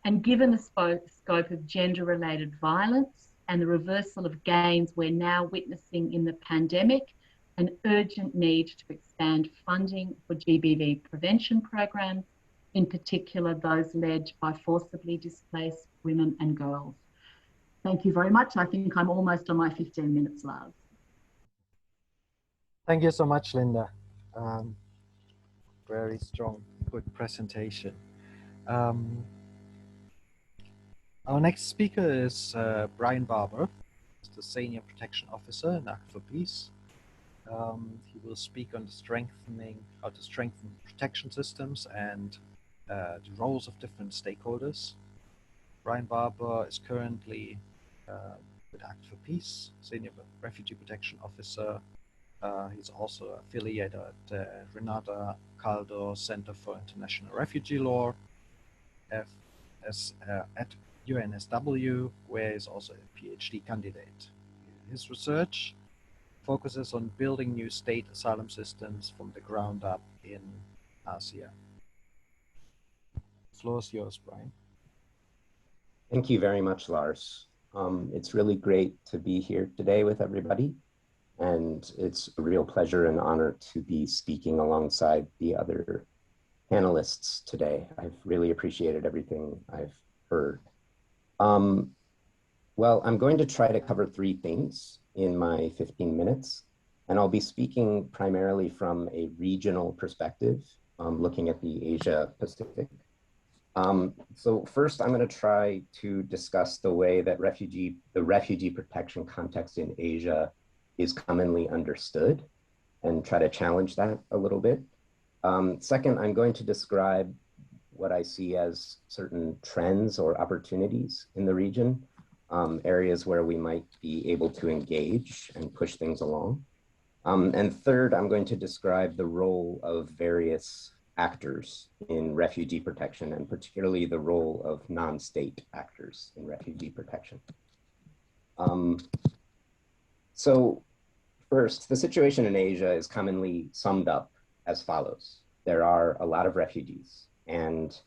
And given the scope of gender-related violence and the reversal of gains we're now witnessing in the pandemic, an urgent need to expand funding for GBV prevention programs, in particular those led by forcibly displaced women and girls. Thank you very much. I think I'm almost on my 15 minutes, Lars. Thank you so much, Linda. Very strong, good presentation. Our next speaker is Brian Barbour, the Senior Protection Officer in Act for Peace. He will speak on how to strengthen protection systems and the roles of different stakeholders. Brian Barbour is currently with Act for Peace, Senior Refugee Protection Officer. He's also affiliated at the Renata Caldo Center for International Refugee Law at UNSW, where he's also a PhD candidate. His research focuses on building new state asylum systems from the ground up in Asia. The floor is yours, Brian. Thank you very much, Lars. It's really great to be here today with everybody. And it's a real pleasure and honor to be speaking alongside the other panelists today. I've really appreciated everything I've heard. Well, I'm going to try to cover 3 things in my 15 minutes, and I'll be speaking primarily from a regional perspective, looking at the Asia Pacific. So first, I'm going to try to discuss the way that the refugee protection context in Asia is commonly understood. and try to challenge that a little bit. Second, I'm going to describe what I see as certain trends or opportunities in the region, areas where we might be able to engage and push things along. And third, I'm going to describe the role of various actors in refugee protection, and particularly the role of non-state actors in refugee protection. So first, the situation in Asia is commonly summed up as follows. There are a lot of refugees, and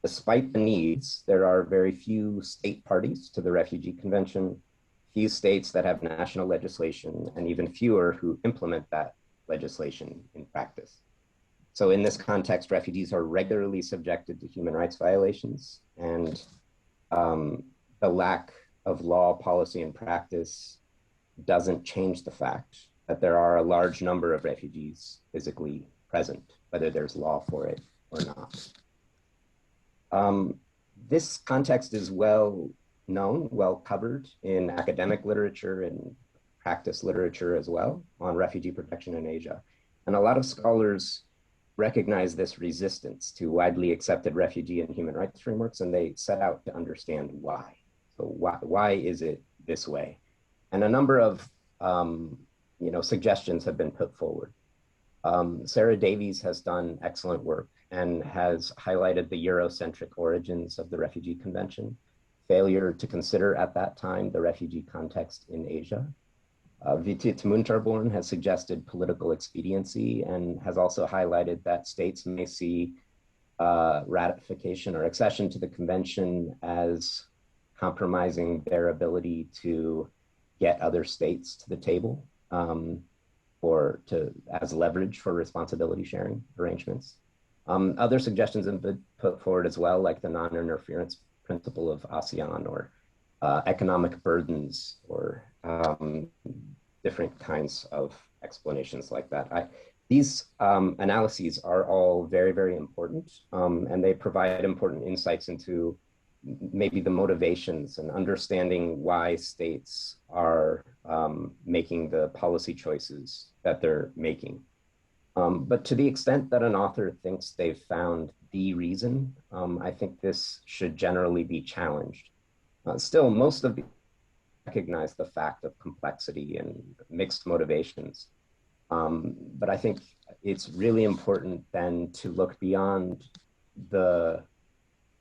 despite the needs, there are very few state parties to the Refugee Convention, few states that have national legislation, and even fewer who implement that legislation in practice. So in this context, refugees are regularly subjected to human rights violations, and the lack of law, policy, and practice doesn't change the fact that there are a large number of refugees physically present, whether there's law for it or not. This context is well known, well covered in academic literature and practice literature as well on refugee protection in Asia. And a lot of scholars recognize this resistance to widely accepted refugee and human rights frameworks, and they set out to understand why. So why is it this way? And a number of suggestions have been put forward. Sarah Davies has done excellent work and has highlighted the Eurocentric origins of the Refugee Convention, failure to consider at that time the refugee context in Asia. Vitit Munterborn has suggested political expediency and has also highlighted that states may see ratification or accession to the convention as compromising their ability to get other states to the table as leverage for responsibility sharing arrangements. Other suggestions have been put forward as well, like the non-interference principle of ASEAN, or economic burdens, or different kinds of explanations like that. These analyses are all very, very important, and they provide important insights into maybe the motivations and understanding why states are making the policy choices that they're making. But to the extent that an author thinks they've found the reason, I think this should generally be challenged. Still, most of the recognize the fact of complexity and mixed motivations. But I think it's really important then to look beyond the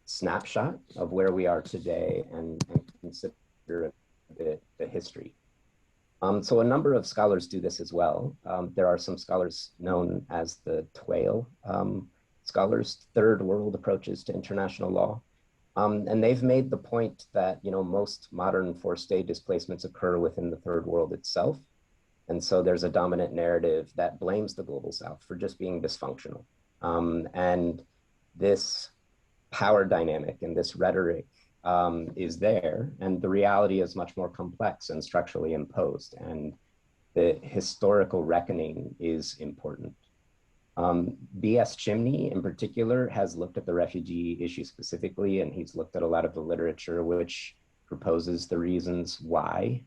snapshot of where we are today and consider the history. So a number of scholars do this as well. There are some scholars known as the TWAIL scholars, third world approaches to international law. And they've made the point that most modern forced stay displacements occur within the third world itself. And so there's a dominant narrative that blames the global south for just being dysfunctional. And this power dynamic and this rhetoric is there, and the reality is much more complex and structurally imposed, and the historical reckoning is important. B.S. Chimni in particular has looked at the refugee issue specifically, and he's looked at a lot of the literature which proposes the reasons why.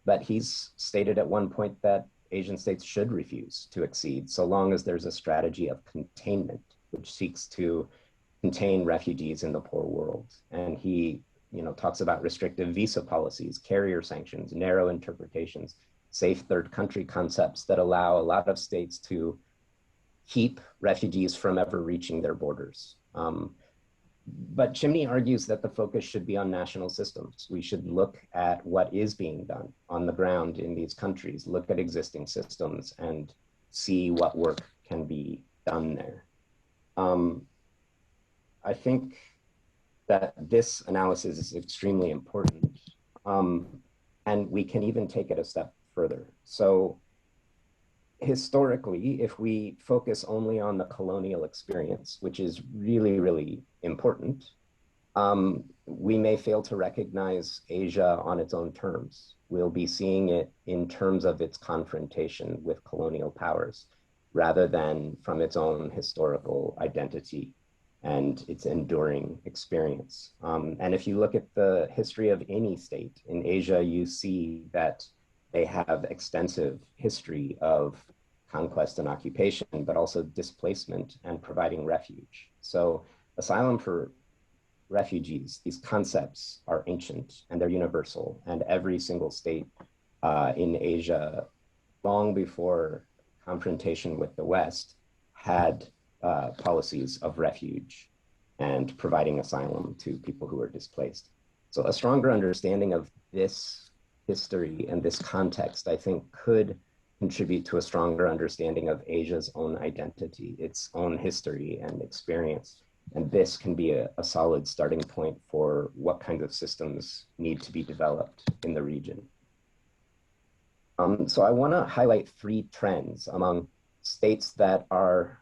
But he's stated at one point that Asian states should refuse to accede so long as there's a strategy of containment, which seeks to contain refugees in the poor world. And he talks about restrictive visa policies, carrier sanctions, narrow interpretations, safe third country concepts that allow a lot of states to keep refugees from ever reaching their borders. But Chimni argues that the focus should be on national systems. We should look at what is being done on the ground in these countries, look at existing systems and see what work can be done there. I think that this analysis is extremely important, and we can even take it a step further. So historically, if we focus only on the colonial experience, which is really, really important, we may fail to recognize Asia on its own terms. We'll be seeing it in terms of its confrontation with colonial powers, rather than from its own historical identity and its enduring experience. And if you look at the history of any state in Asia, you see that they have extensive history of conquest and occupation, but also displacement and providing refuge. So asylum for refugees, these concepts are ancient and they're universal, and every single state in Asia, long before confrontation with the West, had policies of refuge and providing asylum to people who are displaced. So a stronger understanding of this history and this context, I think, could contribute to a stronger understanding of Asia's own identity, its own history and experience. And this can be a solid starting point for what kinds of systems need to be developed in the region. So I want to highlight 3 trends among states that are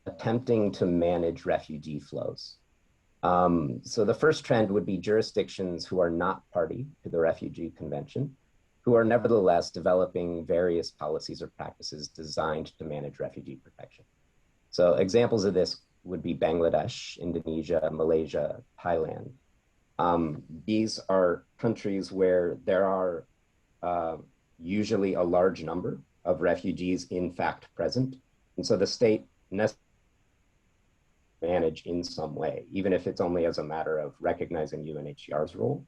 attempting to manage refugee flows. So the first trend would be jurisdictions who are not party to the Refugee Convention, who are nevertheless developing various policies or practices designed to manage refugee protection. So examples of this would be Bangladesh, Indonesia, Malaysia, Thailand. These are countries where there are usually a large number of refugees in fact present. And so the state manage in some way, even if it's only as a matter of recognizing UNHCR's role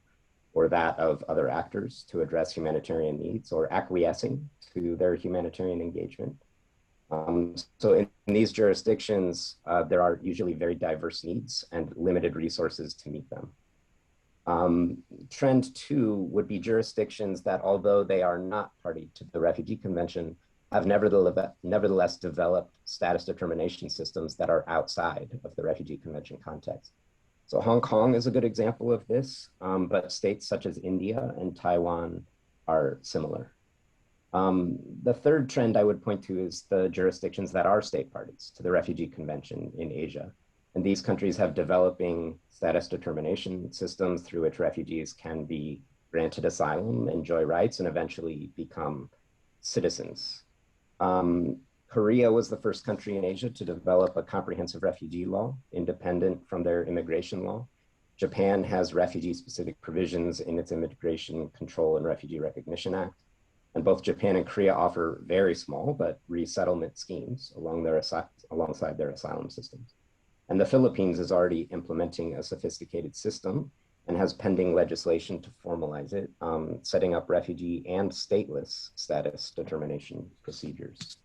or that of other actors to address humanitarian needs or acquiescing to their humanitarian engagement. So in these jurisdictions, there are usually very diverse needs and limited resources to meet them. Trend 2 would be jurisdictions that, although they are not party to the Refugee Convention, have nevertheless developed status determination systems that are outside of the Refugee Convention context. So Hong Kong is a good example of this, but states such as India and Taiwan are similar. The third trend I would point to is the jurisdictions that are state parties to the Refugee Convention in Asia. And these countries have developing status determination systems through which refugees can be granted asylum, enjoy rights, and eventually become citizens. Korea was the first country in Asia to develop a comprehensive refugee law, independent from their immigration law. Japan has refugee-specific provisions in its Immigration Control and Refugee Recognition Act. And both Japan and Korea offer very small but resettlement schemes alongside their asylum systems. And the Philippines is already implementing a sophisticated system and has pending legislation to formalize it, setting up refugee and stateless status determination procedures.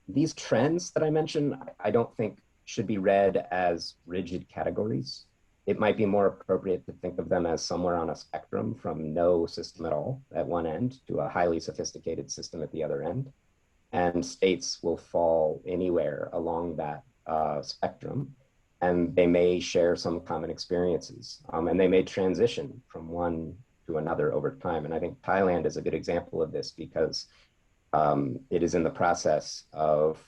These trends that I mentioned, I don't think should be read as rigid categories. It might be more appropriate to think of them as somewhere on a spectrum from no system at all at one end to a highly sophisticated system at the other end. And states will fall anywhere along that spectrum, and they may share some common experiences, and they may transition from one to another over time. And I think Thailand is a good example of this because it is in the process of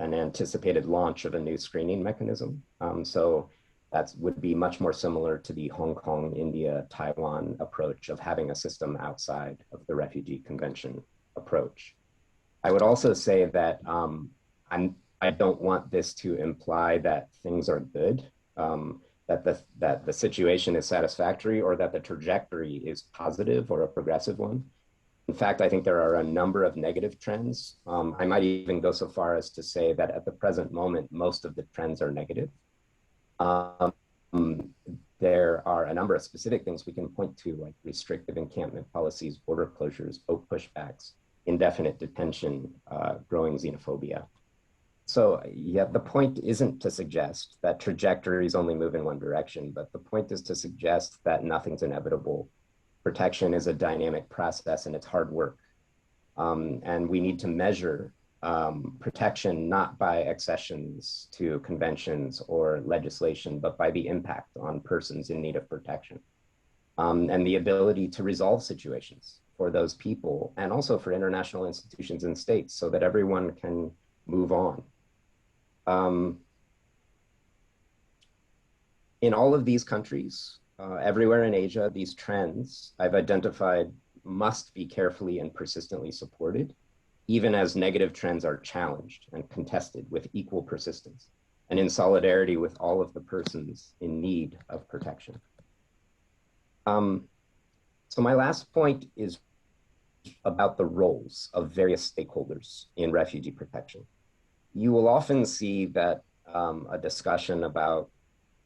an anticipated launch of a new screening mechanism. So that would be much more similar to the Hong Kong, India, Taiwan approach of having a system outside of the Refugee Convention approach. I would also say that I don't want this to imply that things are good, that the situation is satisfactory or that the trajectory is positive or a progressive one. In fact, I think there are a number of negative trends. I might even go so far as to say that at the present moment, most of the trends are negative. There are a number of specific things we can point to, like restrictive encampment policies, border closures, boat pushbacks, indefinite detention, growing xenophobia. So yeah, the point isn't to suggest that trajectories only move in one direction, but the point is to suggest that nothing's inevitable. Protection is a dynamic process and it's hard work. And we need to measure protection not by accessions to conventions or legislation, but by the impact on persons in need of protection. And the ability to resolve situations for those people and also for international institutions and states so that everyone can move on. In all of these countries, everywhere in Asia, these trends I've identified must be carefully and persistently supported, even as negative trends are challenged and contested with equal persistence and in solidarity with all of the persons in need of protection. So my last point is about the roles of various stakeholders in refugee protection. You will often see that a discussion about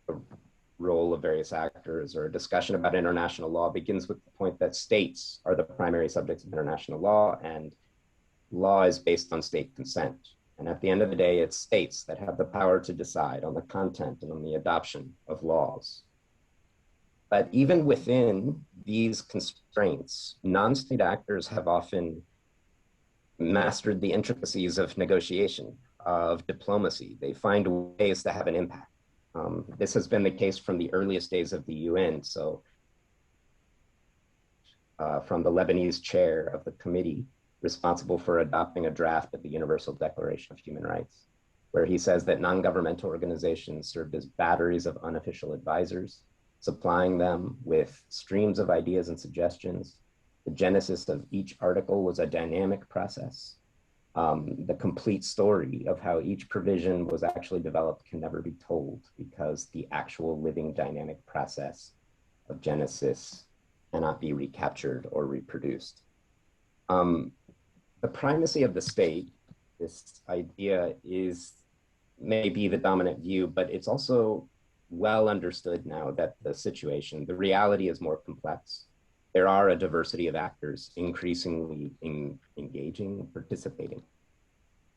the role of various actors or a discussion about international law begins with the point that states are the primary subjects of international law and law is based on state consent. And at the end of the day, it's states that have the power to decide on the content and on the adoption of laws. But even within these constraints, non-state actors have often mastered the intricacies of negotiation, of diplomacy. They find ways to have an impact. This has been the case from the earliest days of the UN. So from the Lebanese chair of the committee responsible for adopting a draft of the Universal Declaration of Human Rights, where he says that non-governmental organizations served as batteries of unofficial advisors, supplying them with streams of ideas and suggestions. The genesis of each article was a dynamic process. The complete story of how each provision was actually developed can never be told because the actual living dynamic process of genesis cannot be recaptured or reproduced. The primacy of the state, this idea may be the dominant view, but it's also well understood now that the situation, the reality is more complex. There are a diversity of actors increasingly engaging, participating.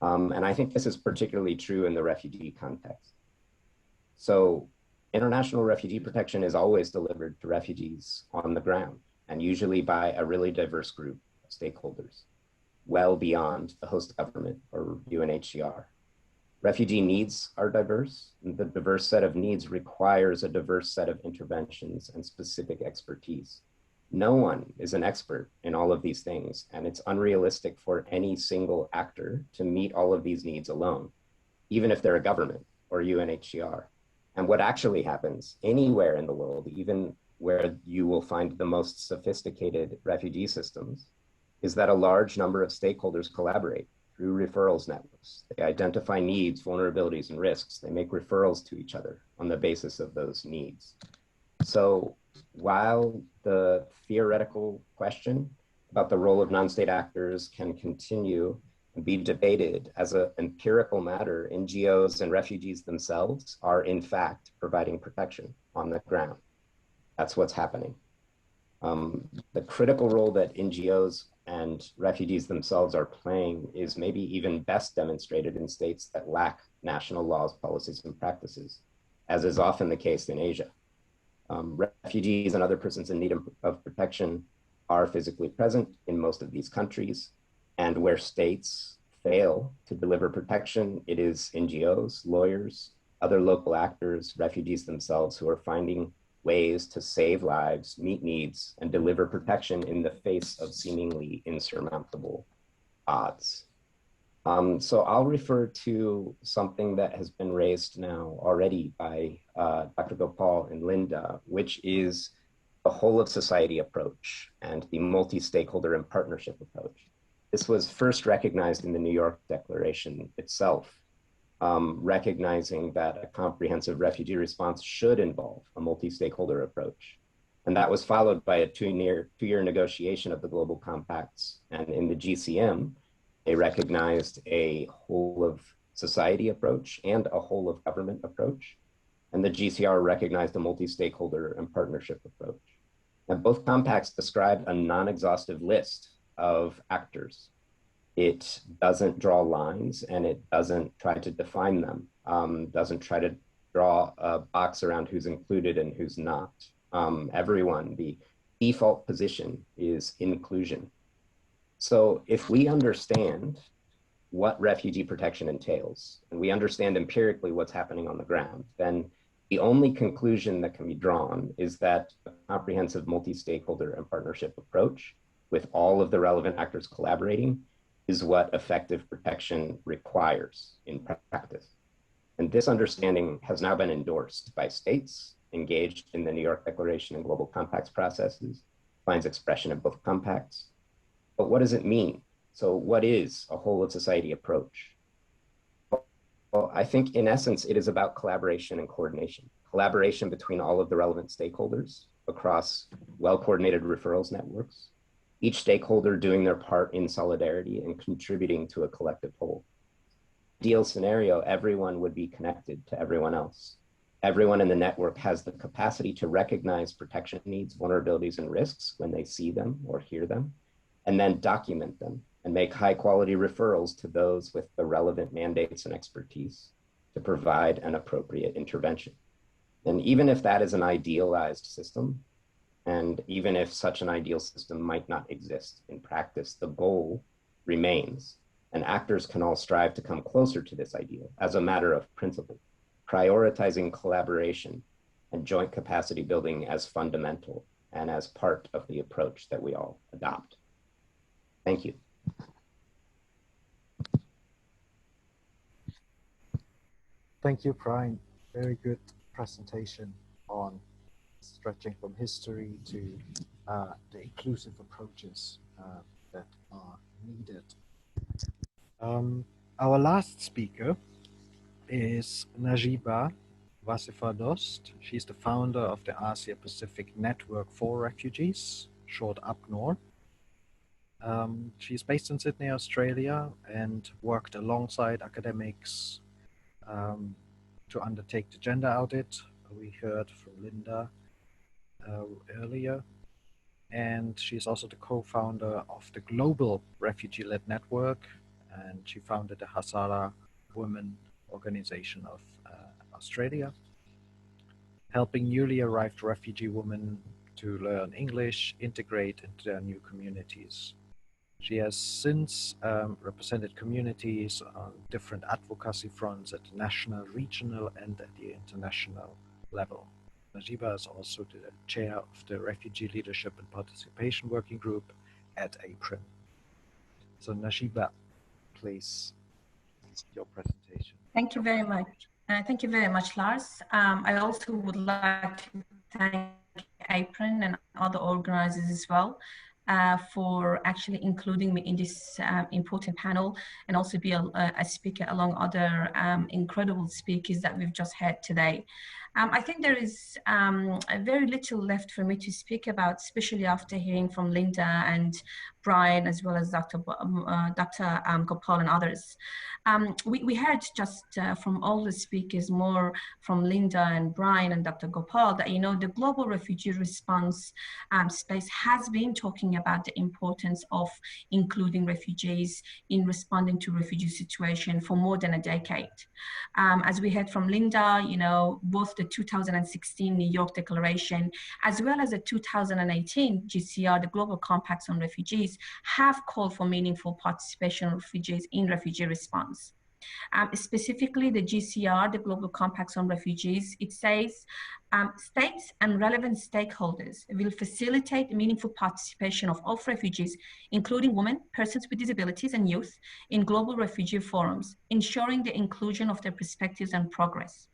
And I think this is particularly true in the refugee context. So international refugee protection is always delivered to refugees on the ground, and usually by a really diverse group of stakeholders, well beyond the host government or UNHCR. Refugee needs are diverse, and the diverse set of needs requires a diverse set of interventions and specific expertise. No one is an expert in all of these things, and it's unrealistic for any single actor to meet all of these needs alone, even if they're a government or UNHCR. And what actually happens anywhere in the world, even where you will find the most sophisticated refugee systems, is that a large number of stakeholders collaborate through referrals networks. They identify needs, vulnerabilities, and risks. They make referrals to each other on the basis of those needs. So while the theoretical question about the role of non-state actors can continue and be debated as an empirical matter, NGOs and refugees themselves are in fact providing protection on the ground. That's what's happening. The critical role that NGOs and refugees themselves are playing is maybe even best demonstrated in states that lack national laws, policies, and practices, as is often the case in Asia. Refugees and other persons in need of protection are physically present in most of these countries, and where states fail to deliver protection, it is NGOs, lawyers, other local actors, refugees themselves who are finding ways to save lives, meet needs, and deliver protection in the face of seemingly insurmountable odds. So I'll refer to something that has been raised now already by Dr. Gopal and Linda, which is the whole of society approach and the multi-stakeholder and partnership approach. This was first recognized in the New York Declaration itself, recognizing that a comprehensive refugee response should involve a multi-stakeholder approach. And that was followed by a two-year negotiation of the global compacts. And in the GCM, they recognized a whole of society approach and a whole of government approach. And the GCR recognized a multi-stakeholder and partnership approach. And both compacts described a non-exhaustive list of actors. It doesn't draw lines and it doesn't try to define them, doesn't try to draw a box around who's included and who's not. Everyone, the default position is inclusion. So if we understand what refugee protection entails, and we understand empirically what's happening on the ground, then the only conclusion that can be drawn is that a comprehensive multi-stakeholder and partnership approach with all of the relevant actors collaborating is what effective protection requires in practice. And this understanding has now been endorsed by states engaged in the New York Declaration and Global Compacts processes, finds expression in both compacts. But what does it mean? So what is a whole of society approach? Well, I think in essence, it is about collaboration and coordination. Collaboration between all of the relevant stakeholders, across well-coordinated referrals networks, each stakeholder doing their part in solidarity and contributing to a collective whole. Ideal scenario, everyone would be connected to everyone else. Everyone in the network has the capacity to recognize protection needs, vulnerabilities, and risks when they see them or hear them, and then document them and make high-quality referrals to those with the relevant mandates and expertise to provide an appropriate intervention. And even if that is an idealized system, and even if such an ideal system might not exist in practice, the goal remains, and actors can all strive to come closer to this ideal as a matter of principle, prioritizing collaboration and joint capacity building as fundamental and as part of the approach that we all adopt. Thank you. Thank you, Brian. Very good presentation on stretching from history to the inclusive approaches that are needed. Our last speaker is Najeeba Wazefadost. She's the founder of the Asia Pacific Network for Refugees, short APRRN. She's based in Sydney, Australia, and worked alongside academics to undertake the Gender Audit. We heard from Linda earlier. And she's also the co-founder of the Global Refugee-Led Network, and she founded the Hazara Women Organization of Australia, helping newly arrived refugee women to learn English, integrate into their new communities. She has since represented communities on different advocacy fronts at the national, regional, and at the international level. Najeeba is also the chair of the Refugee Leadership and Participation Working Group at APRRN. So Najeeba, please, your presentation. Thank you very much. Thank you very much, Lars. I also would like to thank APRRN and other organizers as well for actually including me in this important panel, and also be a speaker along other incredible speakers that we've just had today. I think there is very little left for me to speak about, especially after hearing from Linda and Brian, as well as Dr. Gopal and others. We heard just from all the speakers, more from Linda and Brian and Dr. Gopal, that, you know, the global refugee response space has been talking about the importance of including refugees in responding to refugee situation for more than a decade. As we heard from Linda, you know, both the 2016 New York Declaration, as well as the 2018 GCR, the Global Compacts on Refugees, have called for meaningful participation of refugees in refugee response. Specifically, the GCR, the Global Compacts on Refugees, it says states and relevant stakeholders will facilitate meaningful participation of all refugees, including women, persons with disabilities, and youth, in global refugee forums, ensuring the inclusion of their perspectives and progress.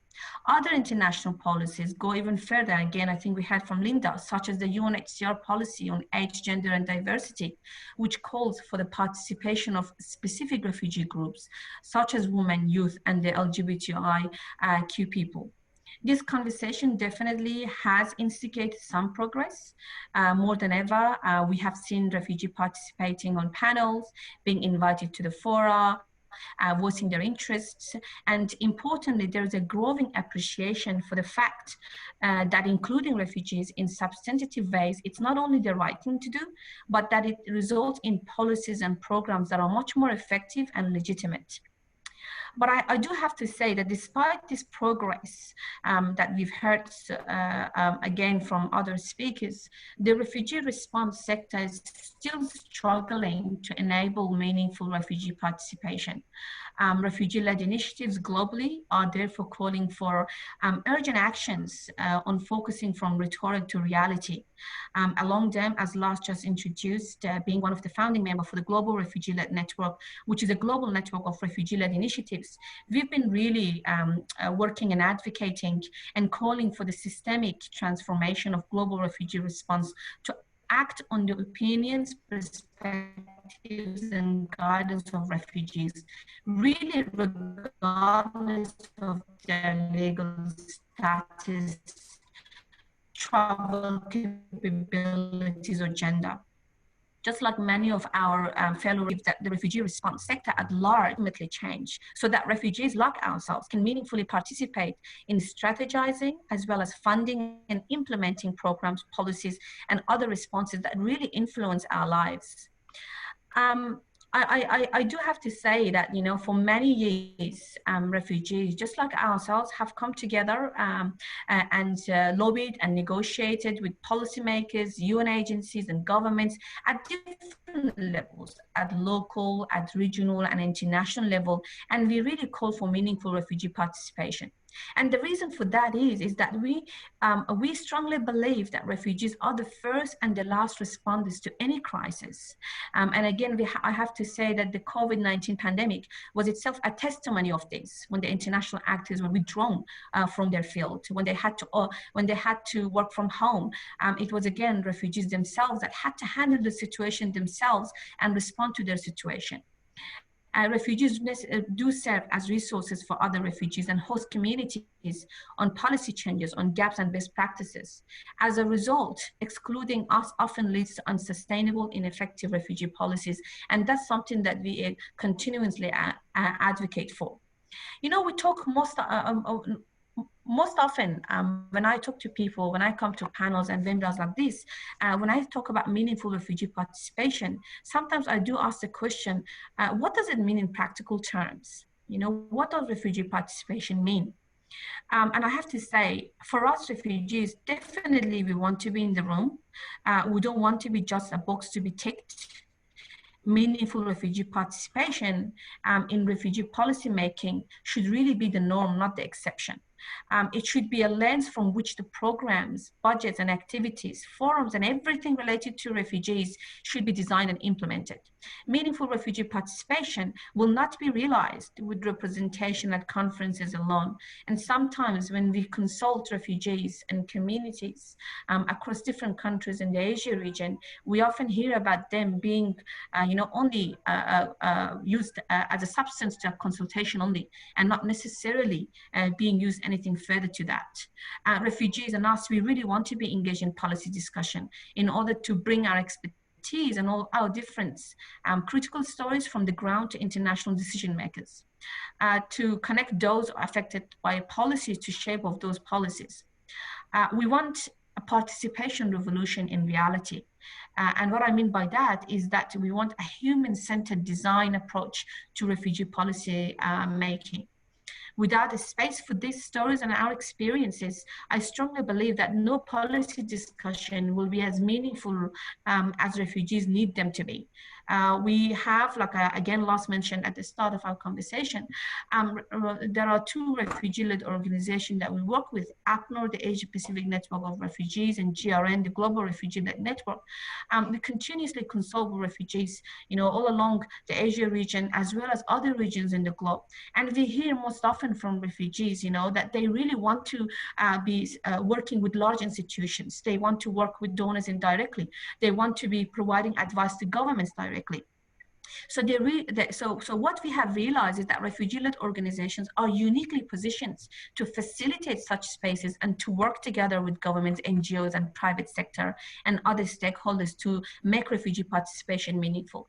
Other international policies go even further. Again, I think we heard from Linda, such as the UNHCR policy on age, gender, and diversity, which calls for the participation of specific refugee groups, such as women, youth, and the LGBTIQ people. This conversation definitely has instigated some progress. More than ever, we have seen refugees participating on panels, being invited to the fora, voicing their interests, and importantly, there is a growing appreciation for the fact that including refugees in substantive ways, it's not only the right thing to do, but that it results in policies and programs that are much more effective and legitimate. But I do have to say that despite this progress that we've heard again from other speakers, the refugee response sector is still struggling to enable meaningful refugee participation. Refugee-led initiatives globally are therefore calling for urgent actions on focusing from rhetoric to reality. Along them, as Lars just introduced, being one of the founding members for the Global Refugee-Led Network, which is a global network of refugee-led initiatives, we've been really working and advocating and calling for the systemic transformation of global refugee response to act on the opinions, perspectives, and guidance of refugees, really regardless of their legal status travel capabilities or gender. Just like many of our fellow that the refugee response sector at large ultimately change, so that refugees like ourselves can meaningfully participate in strategizing as well as funding and implementing programs, policies, and other responses that really influence our lives. I do have to say that, you know, for many years, refugees, just like ourselves, have come together and lobbied and negotiated with policymakers, UN agencies and governments at different levels, at local, at regional and international level. And we really call for meaningful refugee participation. And the reason for that is that we strongly believe that refugees are the first and the last responders to any crisis. And again, I have to say that the COVID-19 pandemic was itself a testimony of this, when the international actors were withdrawn from their field, when they had to work from home. It was again refugees themselves that had to handle the situation themselves and respond to their situation. Refugees do serve as resources for other refugees and host communities on policy changes, on gaps and best practices. As a result, excluding us often leads to unsustainable, ineffective refugee policies, and that's something that we continuously advocate for. You know, we talk most often when I talk to people, when I come to panels and webinars like this, when I talk about meaningful refugee participation, sometimes I do ask the question, what does it mean in practical terms? You know, what does refugee participation mean? And I have to say, for us refugees, definitely we want to be in the room. We don't want to be just a box to be ticked. Meaningful refugee participation in refugee policy making should really be the norm, not the exception. It should be a lens from which the programs, budgets and activities, forums and everything related to refugees should be designed and implemented. Meaningful refugee participation will not be realized with representation at conferences alone. And sometimes when we consult refugees and communities across different countries in the Asia region, we often hear about them being only used as a substance to consultation only, and not necessarily being used anything further to that. Refugees and us, we really want to be engaged in policy discussion in order to bring our expertise and all our different critical stories from the ground to international decision makers, to connect those affected by policies to shape of those policies. We want a participation revolution in reality. And what I mean by that is that we want a human-centered design approach to refugee policy making. Without a space for these stories and our experiences, I strongly believe that no policy discussion will be as meaningful as refugees need them to be. We have, like again last mentioned at the start of our conversation, there are two refugee-led organizations that we work with, APRRN, the Asia Pacific Network of Refugees, and GRN, the Global Refugee-led Network. We continuously consult with refugees, all along the Asia region, as well as other regions in the globe. And we hear most often from refugees, that they really want to be working with large institutions. They want to work with donors indirectly. They want to be providing advice to governments directly. So what we have realized is that refugee-led organizations are uniquely positioned to facilitate such spaces and to work together with governments, NGOs, and private sector and other stakeholders to make refugee participation meaningful.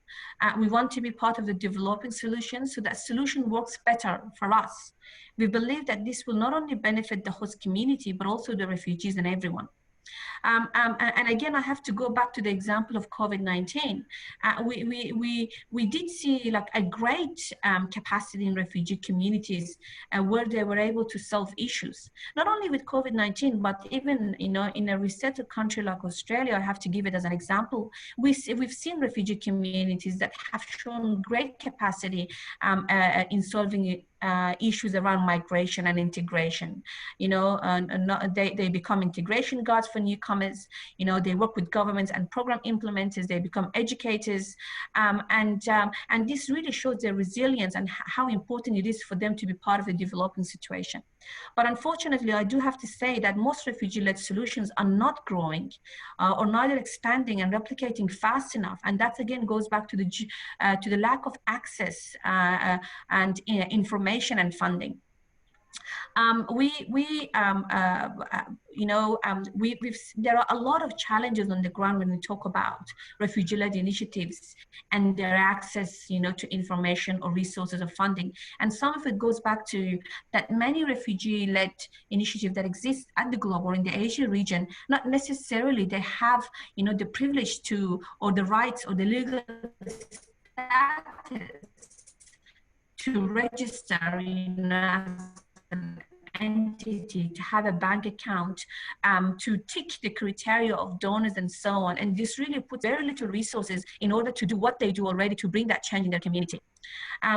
We want to be part of the developing solutions so that solution works better for us. We believe that this will not only benefit the host community, but also the refugees and everyone. And again, I have to go back to the example of COVID-19. We did see like a great capacity in refugee communities where they were able to solve issues, not only with COVID-19, but even in a resettled country like Australia. I have to give it as an example. We've seen refugee communities that have shown great capacity in solving issues around migration and integration. They become integration guards for newcomers. They work with governments and program implementers. They become educators, and this really shows their resilience and how important it is for them to be part of the developing situation. But unfortunately, I do have to say that most refugee-led solutions are not growing or neither expanding and replicating fast enough, and that again goes back to the lack of access and information and funding. There are a lot of challenges on the ground when we talk about refugee-led initiatives and their access, to information or resources or funding. And some of it goes back to that many refugee-led initiatives that exist at the globe or in the Asia region, not necessarily they have, the privilege to, or the rights or the legal status to register, as an entity, to have a bank account, to tick the criteria of donors and so on. And this really puts very little resources in order to do what they do already to bring that change in their community.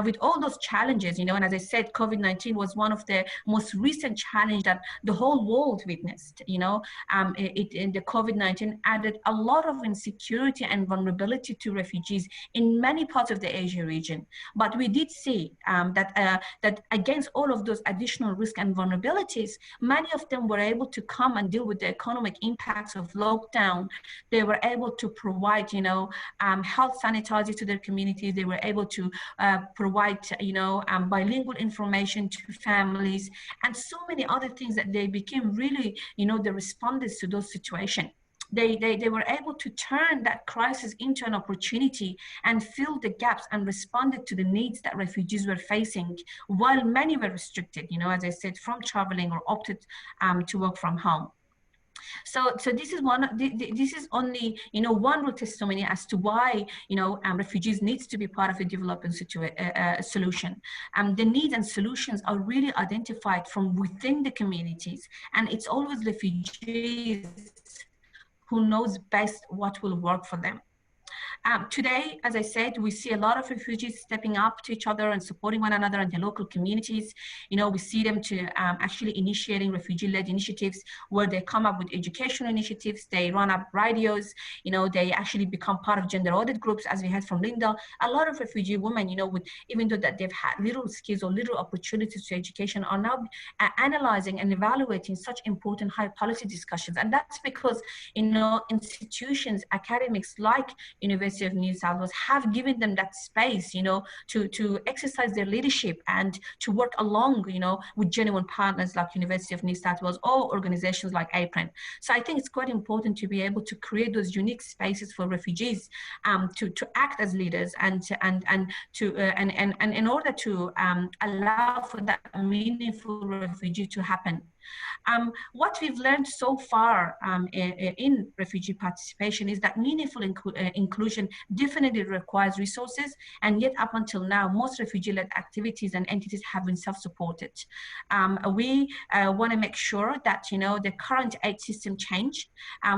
With all those challenges, and as I said, COVID-19 was one of the most recent challenges that the whole world witnessed. In the COVID-19 added a lot of insecurity and vulnerability to refugees in many parts of the Asia region. But we did see that against all of those additional risks and vulnerabilities, many of them were able to come and deal with the economic impacts of lockdown. They were able to provide, health sanitizers to their communities. They were able to provide, bilingual information to families, and so many other things that they became really, the responders to those situations. They were able to turn that crisis into an opportunity and fill the gaps and responded to the needs that refugees were facing, while many were restricted, as I said, from traveling or opted to work from home. So this is only one real testimony as to why refugees needs to be part of the development solution. The needs and solutions are really identified from within the communities, and it's always refugees who knows best what will work for them. Today, as I said, we see a lot of refugees stepping up to each other and supporting one another in their local communities. We see them to actually initiating refugee-led initiatives where they come up with educational initiatives, they run up radios, they actually become part of gender audit groups, as we heard from Linda. A lot of refugee women, even though that they've had little skills or little opportunities to education, are now analyzing and evaluating such important high policy discussions. And that's because, institutions, academics like University of New South Wales have given them that space, to exercise their leadership and to work along, with genuine partners like University of New South Wales or organizations like APRRN. So I think it's quite important to be able to create those unique spaces for refugees to act as leaders and in order to allow for that meaningful refugee to happen. What we've learned so far in refugee participation is that meaningful inclusion definitely requires resources, and yet up until now, most refugee-led activities and entities have been self-supported. We want to make sure that the current aid system change.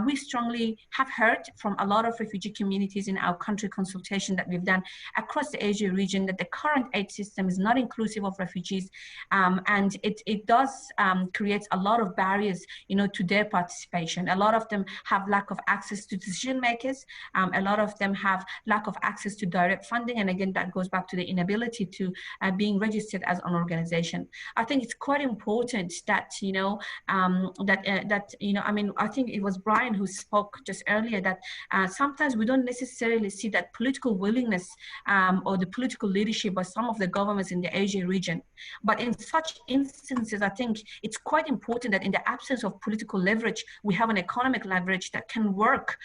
We strongly have heard from a lot of refugee communities in our country consultation that we've done across the Asia region that the current aid system is not inclusive of refugees, and it does create a lot of barriers, to their participation. A lot of them have lack of access to decision makers. A lot of them have lack of access to direct funding, and again, that goes back to the inability to being registered as an organization. I think it's quite important that I think it was Brian who spoke just earlier that sometimes we don't necessarily see that political willingness or the political leadership by some of the governments in the Asia region. But in such instances, I think it's quite important that in the absence of political leverage, we have an economic leverage that can work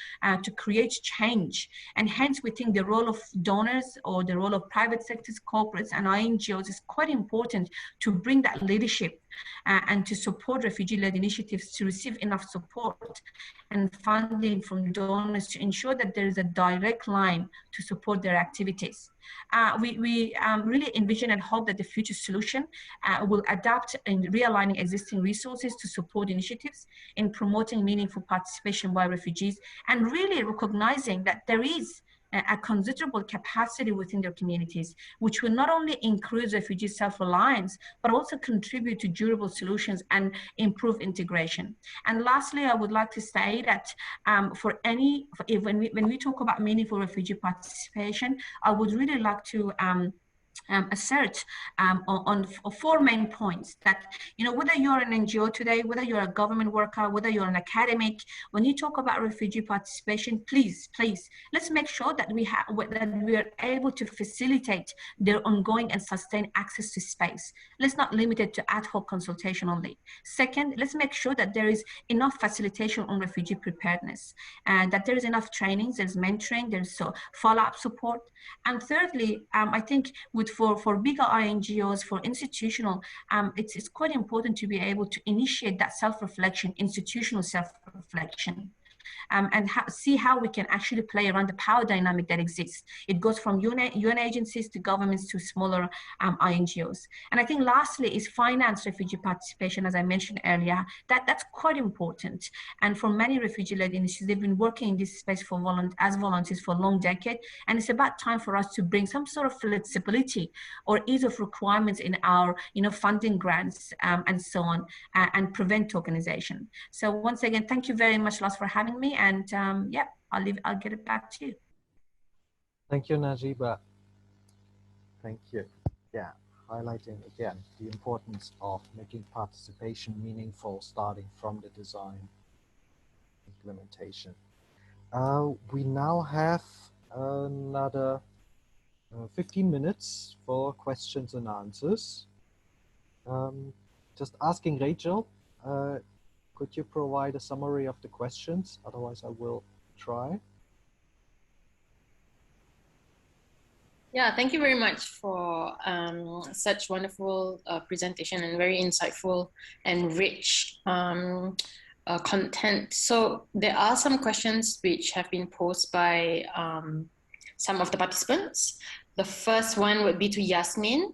to create change. And hence, we think the role of donors or the role of private sectors, corporates, and NGOs is quite important to bring that leadership and to support refugee-led initiatives to receive enough support and funding from donors to ensure that there is a direct line to support their activities. We really envision and hope that the future solution will adapt in realigning existing resources to support initiatives in promoting meaningful participation by refugees and really recognizing that there is a considerable capacity within their communities, which will not only increase refugee self-reliance, but also contribute to durable solutions and improve integration. And lastly, I would like to say that when we talk about meaningful refugee participation, I would really like to assert on four main points that, whether you're an NGO today, whether you're a government worker, whether you're an academic, when you talk about refugee participation, please, let's make sure that we are able to facilitate their ongoing and sustained access to space. Let's not limit it to ad hoc consultation only. Second, let's make sure that there is enough facilitation on refugee preparedness, and that there is enough trainings, there's mentoring, there's follow-up support. And thirdly, I think for bigger NGOs, for institutional, it's quite important to be able to initiate that self-reflection, institutional self-reflection. And see how we can actually play around the power dynamic that exists. It goes from UN agencies to governments to smaller NGOs. And I think lastly is finance refugee participation, as I mentioned earlier. That's quite important. And for many refugee-led initiatives, they've been working in this space as volunteers for a long decade. And it's about time for us to bring some sort of flexibility or ease of requirements in our funding grants and so on, and prevent tokenization. So once again, thank you very much, Lars, for having me. And yeah, I'll get it back to you. Thank you, Najeeba. Thank you. Yeah, highlighting again the importance of making participation meaningful, starting from the design implementation. We now have another 15 minutes for questions and answers. Just asking Rachel, could you provide a summary of the questions? Otherwise, I will try. Yeah, thank you very much for such wonderful presentation and very insightful and rich content. So there are some questions which have been posed by some of the participants. The first one would be to Yasmin.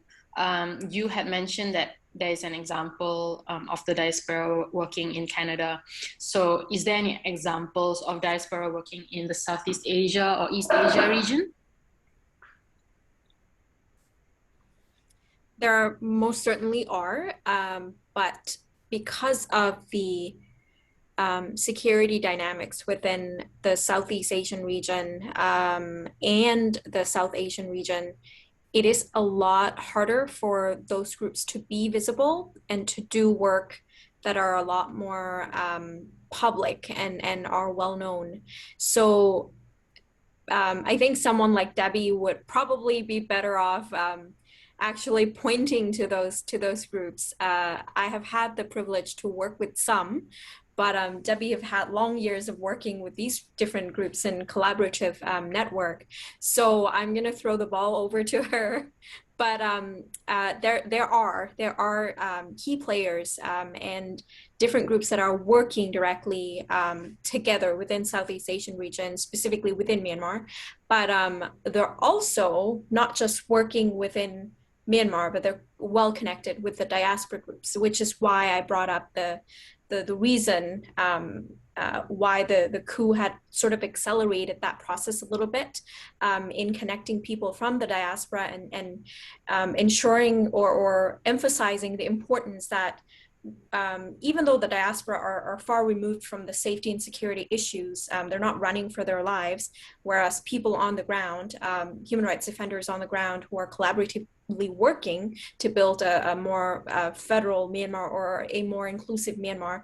You had mentioned that there is an example of the diaspora working in Canada. So is there any examples of diaspora working in the Southeast Asia or East Asia region? There most certainly are, but because of the security dynamics within the Southeast Asian region and the South Asian region, it is a lot harder for those groups to be visible and to do work that are a lot more public and are well known. So I think someone like Debbie would probably be better off actually pointing to those groups. I have had the privilege to work with some, but Debbie have had long years of working with these different groups and collaborative network. So I'm gonna throw the ball over to her. But there are key players and different groups that are working directly together within Southeast Asian region, specifically within Myanmar. But they're also not just working within Myanmar, but they're well connected with the diaspora groups, which is why I brought up the reason why the coup had sort of accelerated that process a little bit in connecting people from the diaspora and ensuring or emphasizing the importance that even though the diaspora are far removed from the safety and security issues, they're not running for their lives, whereas people on the ground, human rights defenders on the ground who are collaboratively working to build a more federal Myanmar or a more inclusive Myanmar,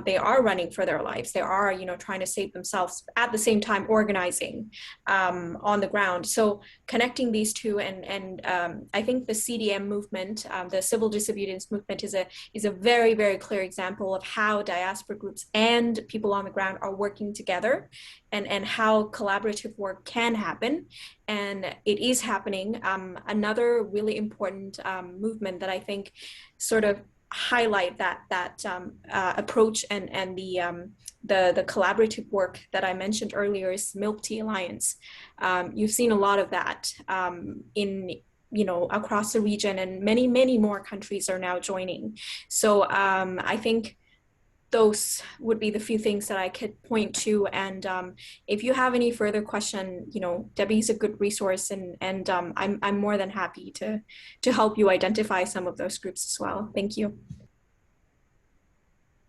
they are running for their lives. They are, trying to save themselves at the same time organizing on the ground. So connecting these two, and I think the CDM movement, the civil disobedience movement, is a very, very clear example of how diaspora groups and people on the ground are working together, and how collaborative work can happen. And it is happening. Another really important movement that I think sort of highlight that approach and the collaborative work that I mentioned earlier is Milk Tea Alliance. You've seen a lot of that in across the region, and many, many more countries are now joining. So I think those would be the few things that I could point to. And if you have any further question, Debbie's a good resource, and I'm more than happy to help you identify some of those groups as well. Thank you.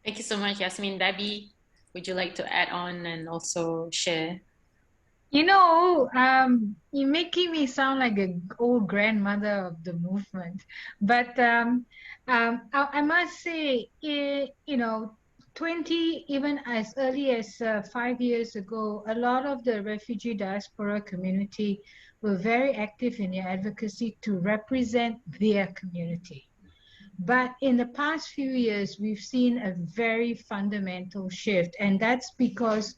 Thank you so much, Yasmin. Debbie, would you like to add on and also share? You know, you're making me sound like an old grandmother of the movement. But I must say, you know, 20, even as early as 5 years ago, a lot of the refugee diaspora community were very active in their advocacy to represent their community. But in the past few years, we've seen a very fundamental shift, and that's because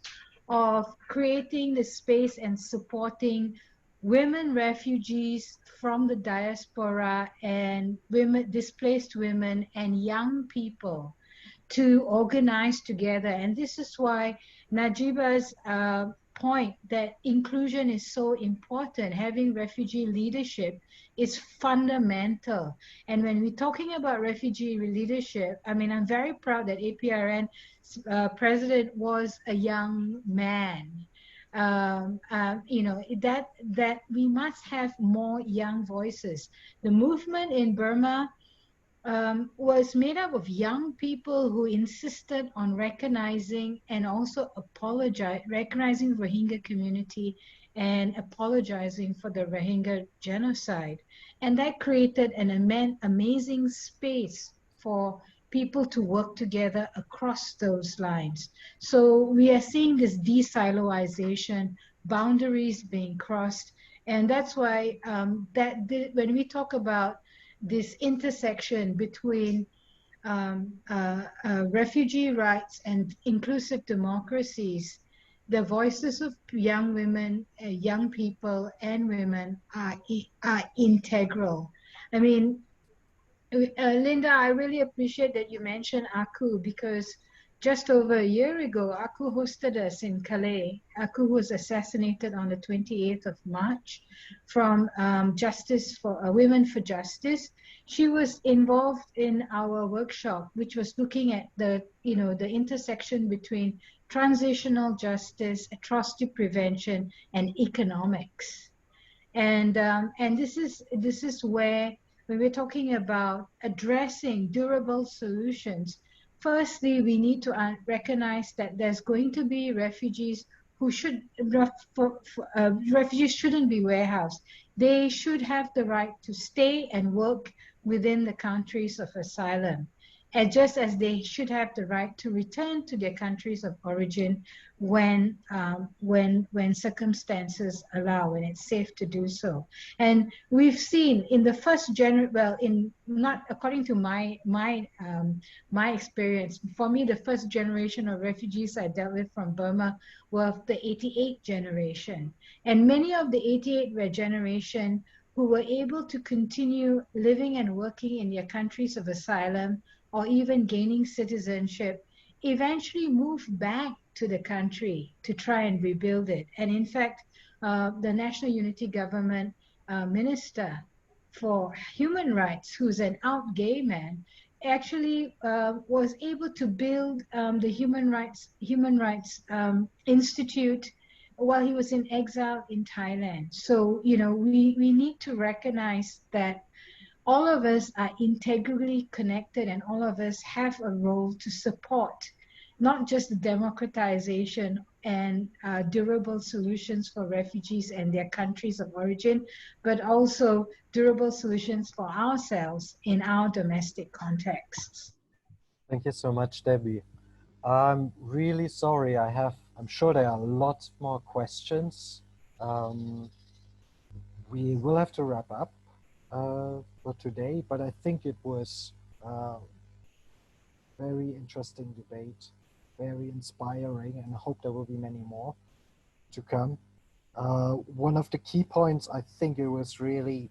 of creating the space and supporting women refugees from the diaspora and women, displaced women and young people to organize together. And this is why Najeeba's point that inclusion is so important, having refugee leadership is fundamental. And when we're talking about refugee leadership, I mean, I'm very proud that APRRN president was a young man. You know, that we must have more young voices. The movement in Burma was made up of young people who insisted on recognizing and also recognizing Rohingya community and apologizing for the Rohingya genocide. And that created an amazing space for people to work together across those lines. So we are seeing this de-siloization, boundaries being crossed. And that's why when we talk about this intersection between refugee rights and inclusive democracies, the voices of young women, young people, and women are integral. I mean, Linda, I really appreciate that you mentioned Aku, because just over a year ago, Aku hosted us in Calais. Aku was assassinated on the 28th of March from Justice for Women for Justice. She was involved in our workshop, which was looking at the intersection between transitional justice, atrocity prevention, and economics. And this is where, when we're talking about addressing durable solutions, firstly, we need to recognize that there's going to be refugees who refugees shouldn't be warehoused. They should have the right to stay and work within the countries of asylum, and just as they should have the right to return to their countries of origin when circumstances allow, when it's safe to do so. And we've seen in the first not according to my experience, for me, the first generation of refugees I dealt with from Burma were the 88 generation. And many of the 88 generation who were able to continue living and working in their countries of asylum or even gaining citizenship eventually moved back to the country to try and rebuild it. And in fact, the National Unity Government Minister for Human Rights, who's an out gay man, actually was able to build the Human Rights Institute while he was in exile in Thailand. So, you know, we need to recognize that all of us are integrally connected, and all of us have a role to support not just the democratization and durable solutions for refugees and their countries of origin, but also durable solutions for ourselves in our domestic contexts. Thank you so much, Debbie. I'm really sorry. I'm sure there are lots more questions. We will have to wrap up for today, but I think it was a very interesting debate, very inspiring, and I hope there will be many more to come. One of the key points, I think it was really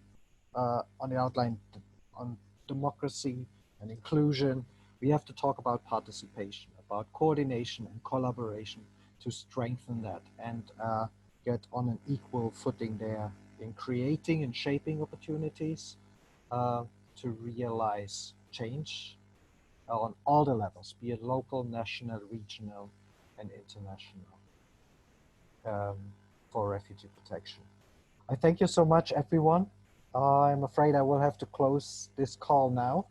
on the outline on democracy and inclusion. We have to talk about participation, about coordination and collaboration to strengthen that and get on an equal footing there in creating and shaping opportunities to realize change on all the levels, be it local, national, regional, and international, for refugee protection. I thank you so much, everyone. I'm afraid I will have to close this call now.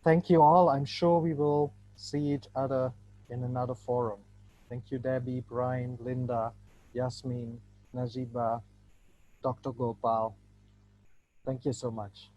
Thank you all. I'm sure we will see each other in another forum. Thank you, Debbie, Brian, Linda, Yasmin, Najeeba, Dr. Gopal. Thank you so much.